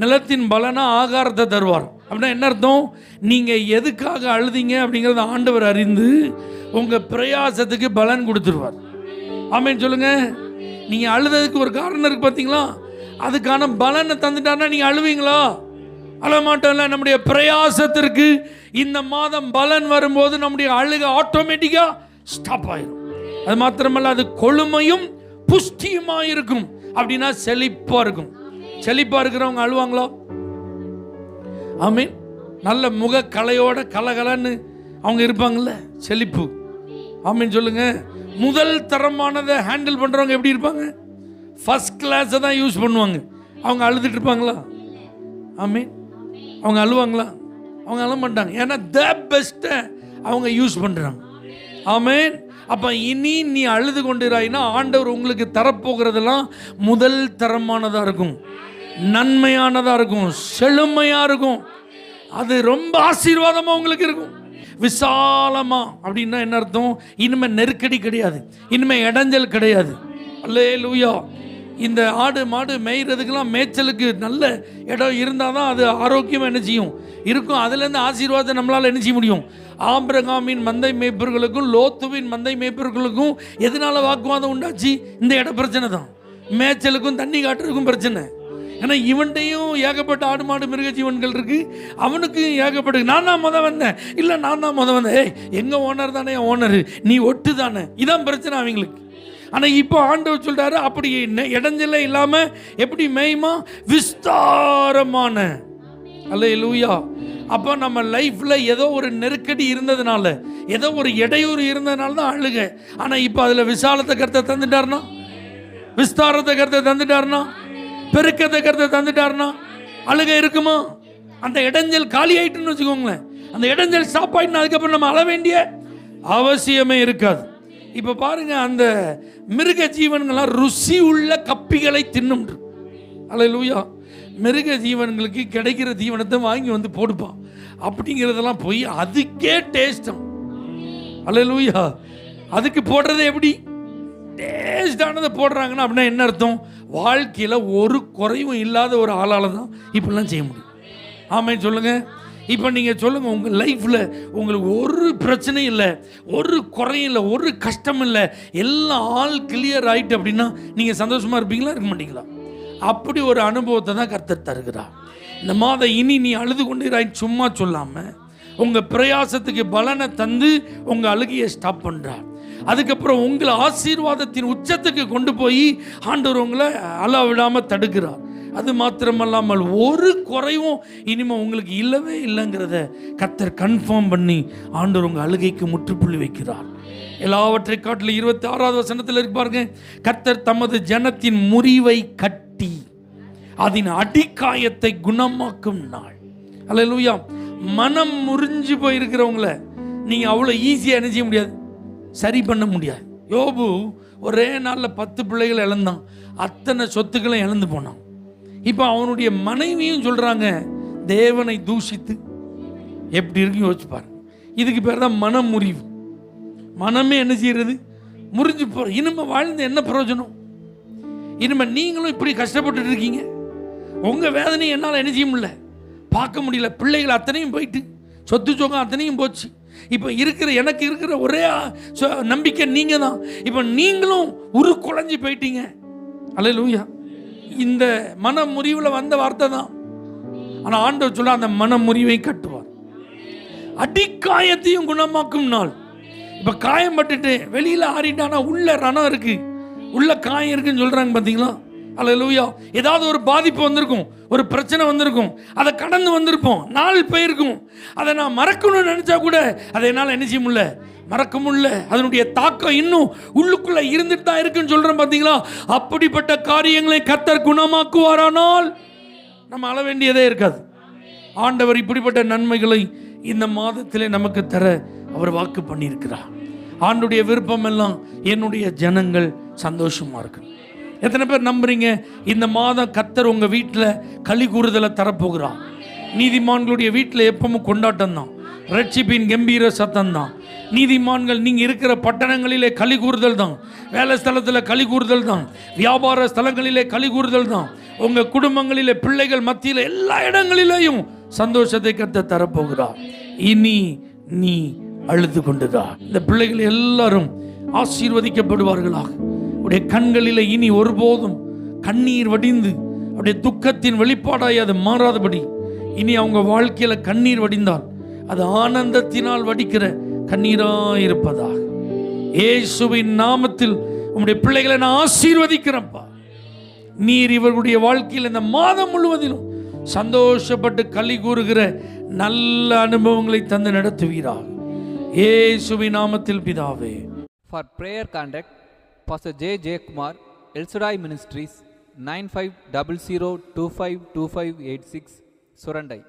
Speaker 1: நிலத்தின் பலனா ஆகாரத்தை தருவார். அப்படின்னா என்ன அர்த்தம்? நீங்கள் எதுக்காக அழுதிங்க அப்படிங்கிறத ஆண்டவர் அறிந்து உங்கள் பிரயாசத்துக்கு பலன் கொடுத்துருவார். ஆமென் சொல்லுங்க. நீங்கள் அழுததுக்கு ஒரு காரணம் இருக்குது பார்த்தீங்களா, அதுக்கான பலனை தந்துட்டாருன்னா நீங்கள் அழுவீங்களா? அழமாட்டோம்ல. நம்முடைய பிரயாசத்திற்கு இந்த மாதம் பலன் வரும்போது நம்முடைய அழுகை ஆட்டோமேட்டிக்காக ஸ்டாப் ஆயிடும். அது மாத்திரமல்ல, அது கொழுமையும் புஷ்டியுமாக இருக்கும். அப்படின்னா செழிப்பாக இருக்கும். செழிப்பாக இருக்கிறவங்க அழுவாங்களா? ஆமீன். நல்ல முக கலையோட கலகலன்னு அவங்க இருப்பாங்கல்ல, செழிப்பு. ஆமீன் சொல்லுங்க. முதல் தரமானதை ஹேண்டில் பண்ணுறவங்க எப்படி இருப்பாங்க? ஃபர்ஸ்ட் கிளாஸை தான் யூஸ் பண்ணுவாங்க. அவங்க அழுதுட்டு இருப்பாங்களா? ஆமீன். அவங்க அழுவாங்களா? அவங்க அழ மாட்டாங்க. ஏன்னா த பெஸ்ட்டை அவங்க யூஸ் பண்ணுறாங்க. ஆமீன். அப்போ இனி நீ அழுது கொண்டிராயினா ஆண்டவர் உங்களுக்கு தரப்போகிறதெல்லாம் முதல் தரமானதாக இருக்கும், நன்மையானதாக இருக்கும், செழுமையாக இருக்கும். அது ரொம்ப ஆசீர்வாதமாக உங்களுக்கு இருக்கும். விசாலமா அப்படின்னா என்ன அர்த்தம்? இனிமே நெருக்கடி கிடையாது, இனிமே இடைஞ்சல் கிடையாது. அல்லேலூயா. இந்த ஆடு மாடு மேய்கிறதுக்கெல்லாம் மேய்ச்சலுக்கு நல்ல இடம் இருந்தால் தான் அது ஆரோக்கியமாக என்ன செய்யும் இருக்கும். அதுலேருந்து ஆசீர்வாதத்தை நம்மளால் என்ன செய்ய முடியும்? ஆபிரகாமின் மந்தை மேய்ப்பர்களுக்கும் லோத்துவின் மந்தை மேய்ப்பர்களுக்கும் எதனால வாக்குவாதம் உண்டாச்சு? இந்த இட பிரச்சனை தான். மேய்ச்சலுக்கும் தண்ணி காட்டுறதுக்கும் பிரச்சனை. ஏன்னா இவன்டையும் ஏகப்பட்ட ஆடு மாடு மிருக ஜீவன்கள் இருக்கு, அவனுக்கும் ஏகப்பட்ட. நான் தான் முத வந்தேன், இல்லை நான் தான் முத வந்தேன், ஏய் எங்கள் ஓனர் தானே ஓனர், நீ ஒட்டு தானே, இதான் பிரச்சனை அவங்களுக்கு. ஆனால் இப்போ ஆண்டவர் சொல்றாரு, அப்படி இடைஞ்சலே இல்லாமல் எப்படி மேய்மா? விஸ்தாரமான. அல்லேலூயா. அப்போ நம்ம லைஃப்பில் ஏதோ ஒரு நெருக்கடி இருந்ததுனால, ஏதோ ஒரு இடையூறு இருந்ததுனால தான் அழுக. ஆனால் இப்போ அதில் விசாலத்தை கருத்தை தந்துட்டாருனா, விஸ்தாரத்தை கருத்தை தந்துட்டாருனா, பெருக்கத்தை கருத்தை தந்துட்டாருனா அழுக இருக்குமா? அந்த இடைஞ்சல் காலி ஆயிட்டுன்னு வச்சுக்கோங்களேன். அந்த இடைஞ்சல் ஸ்டாப் ஆயிட்டுனா அதுக்கப்புறம் நம்ம அழ வேண்டிய அவசியமே இருக்காது. இப்ப பாருங்க, அந்த மிருக ஜீவன்கள்லாம் ருசி உள்ள கப்பிகளை தின்னும். அல்லேலூயா. மிருக ஜீவன்களுக்கு கிடைக்கிற தீவனத்தை வாங்கி வந்து போடுப்பான் அப்படிங்கிறதெல்லாம் போய் அதுக்கே டேஸ்டம். அல்லேலூயா. அதுக்கு போடுறது எப்படி? டேஸ்டானதை போடுறாங்கன்னா அப்படின்னா என்ன அர்த்தம்? வாழ்க்கையில் ஒரு குறைவும் இல்லாத ஒரு ஆளால் தான் இப்படிலாம் செய்ய முடியும். ஆமாம் சொல்லுங்க. இப்போ நீங்கள் சொல்லுங்கள், உங்கள் லைஃப்பில் உங்களுக்கு ஒரு பிரச்சனையும் இல்லை, ஒரு குறையும் இல்லை, ஒரு கஷ்டம் இல்லை, எல்லாம் ஆல் கிளியர் ஆகிட்டு அப்படின்னா நீங்கள் சந்தோஷமாக இருப்பீங்களா, இருக்க மாட்டீங்களா? அப்படி ஒரு அனுபவத்தை தான் கர்த்தர் தருகிறார். இந்த மாதம் இனி நீ அழுது கொண்டு சும்மா சொல்லாமல் உங்கள் பிரயாசத்துக்கு பலனை தந்து உங்கள் அழுகையை ஸ்டாப் பண்ணுறார். அதுக்கப்புறம் உங்களை ஆசீர்வாதத்தின் உச்சத்துக்கு கொண்டு போய் ஆண்டவர் உங்களை அழ விடாமல் தடுக்கிறார். அது மாத்திரமல்லாமல் ஒரு குறைவும் இனிமேல் உங்களுக்கு இல்லவே இல்லைங்கிறத கர்த்தர் கன்ஃபார்ம் பண்ணி ஆண்டவர் உங்கள் அழுகைக்கு முற்றுப்புள்ளி வைக்கிறார். எல்லாவற்றை காட்டிலும் 26வது வசனத்தில் இருக்கு பாருங்க, கர்த்தர் தமது ஜனத்தின் முறிவை கட்டி அதன் அடிக்காயத்தை குணமாக்கும் நாள். அல்லேலூயா. மனம் முறிஞ்சு போயிருக்கிறவங்கள நீங்கள் அவ்வளோ ஈஸியாக என்ன செய்ய முடியாது, சரி பண்ண முடியாது. யோபு ஒரே நாளில் 10 பிள்ளைகளை இழந்தான், அத்தனை சொத்துக்களை இழந்து போனான். இப்போ அவனுடைய மனைவியும் சொல்கிறாங்க, தேவனை தூஷித்து எப்படி இருக்கு யோசிச்சு பாருங்க. இதுக்கு பேர் தான் மனம் முறிவு. மனமே என்ன செய்யறது, முறிஞ்சு போகிற. இனிமேல் வாழ்ந்து என்ன பிரயோஜனம்? இனிமேல் நீங்களும் இப்படி கஷ்டப்பட்டு இருக்கீங்க. உங்கள் வேதனையை என்னால் என்ன செய்ய முடியல, பார்க்க முடியல. பிள்ளைகள் அத்தனையும் போயிட்டு, சொத்து சோகம் அத்தனையும் போச்சு. இப்போ எனக்கு இருக்கிற ஒரே நம்பிக்கை நீங்கள் தான். இப்போ நீங்களும் குழஞ்சி போயிட்டீங்க. அல்லேலூயா. இந்த மன முறிவில் வந்த வார்த்தை தான். ஆனால் ஆண்டவர் சொல்ல அந்த மன முறிவை கட்டுவார், அடிக்காயத்தையும் குணமாக்கும் நாள். இப்போ காயம் பட்டுட்டு வெளியில் ஆறிட்டானா உள்ள ரணம் இருக்கு, உள்ள காயம் இருக்குன்னு சொல்றாங்க பார்த்தீங்களா? அல்லேலூயா. ஏதாவது ஒரு பாதிப்பு வந்திருக்கும், ஒரு பிரச்சனை வந்திருக்கும், அதை கடந்து வந்திருப்போம், நாள் போயிருக்கும். அதை நான் மறக்கணும்னு நினைச்சா கூட அதை என்னால் என்ன செய்ய முடியல, மறக்க முடியல. அதனுடைய தாக்கம் இன்னும் உள்ளுக்குள்ள இருந்துட்டு தான் இருக்குன்னு சொல்றேன் பார்த்தீங்களா? அப்படிப்பட்ட காரியங்களை கர்த்தர் குணமாக்குவாரானால் நம்ம அழ வேண்டியதே இருக்காது. ஆண்டவர் இப்படிப்பட்ட நன்மைகளை இந்த மாதத்திலே நமக்கு தர அவர் வாக்கு பண்ணியிருக்கிறார். ஆண்டுடைய விருப்பம் எல்லாம் என்னுடைய ஜனங்கள் சந்தோஷமா இருக்கு. எத்தனை பேர் நம்புறீங்க இந்த மாதம் கர்த்தர் உங்க வீட்டில் களி கூறுதலை தரப்போகிறார்? நீதிமான்களுடைய வீட்டில் எப்பவும் கொண்டாட்டம் தான், ரட்சிப்பின் கம்பீர சத்தம் தான். நீதிமான்கள் நீங்கள் இருக்கிற பட்டணங்களிலே களி கூறுதல் தான், வேலை ஸ்தலத்தில் களி கூறுதல் தான், வியாபார ஸ்தலங்களிலே களி கூறுதல் தான், உங்கள் குடும்பங்களிலே பிள்ளைகள் மத்தியில் எல்லா இடங்களிலேயும் சந்தோஷத்தை கர்த்தர் தரப்போகிறார். இனி நீ அழுது கொண்டுதான். இந்த பிள்ளைகள் எல்லாரும் ஆசீர்வதிக்கப்படுவார்களாக. உடைய கண்களில் இனி ஒருபோதும் கண்ணீர் வடிந்து அப்படியே துக்கத்தின் வெளிப்பாடாய் அது மாறாதபடி இனி அவங்க வாழ்க்கையில கண்ணீர் வடிந்தால் அது ஆனந்தத்தினால் வடிக்கிற கண்ணீராயிருப்பதாக. இயேசுவின் நாமத்தில் உம்முடைய பிள்ளைகளை நான் ஆசீர்வதிக்கிறேன்ப்பா. நீர் இவர்களுடைய வாழ்க்கையில் இந்த மாதம் முழுவதிலும் சந்தோஷப்பட்டு களி கூறுகிற நல்ல அனுபவங்களை தந்து நடத்துவீராக. இயேசுவின் நாமத்தில் பிதாவே.
Speaker 2: For prayer contact Pastor J. Kumar, El Shaddai Ministries, 9500252586, Surandai.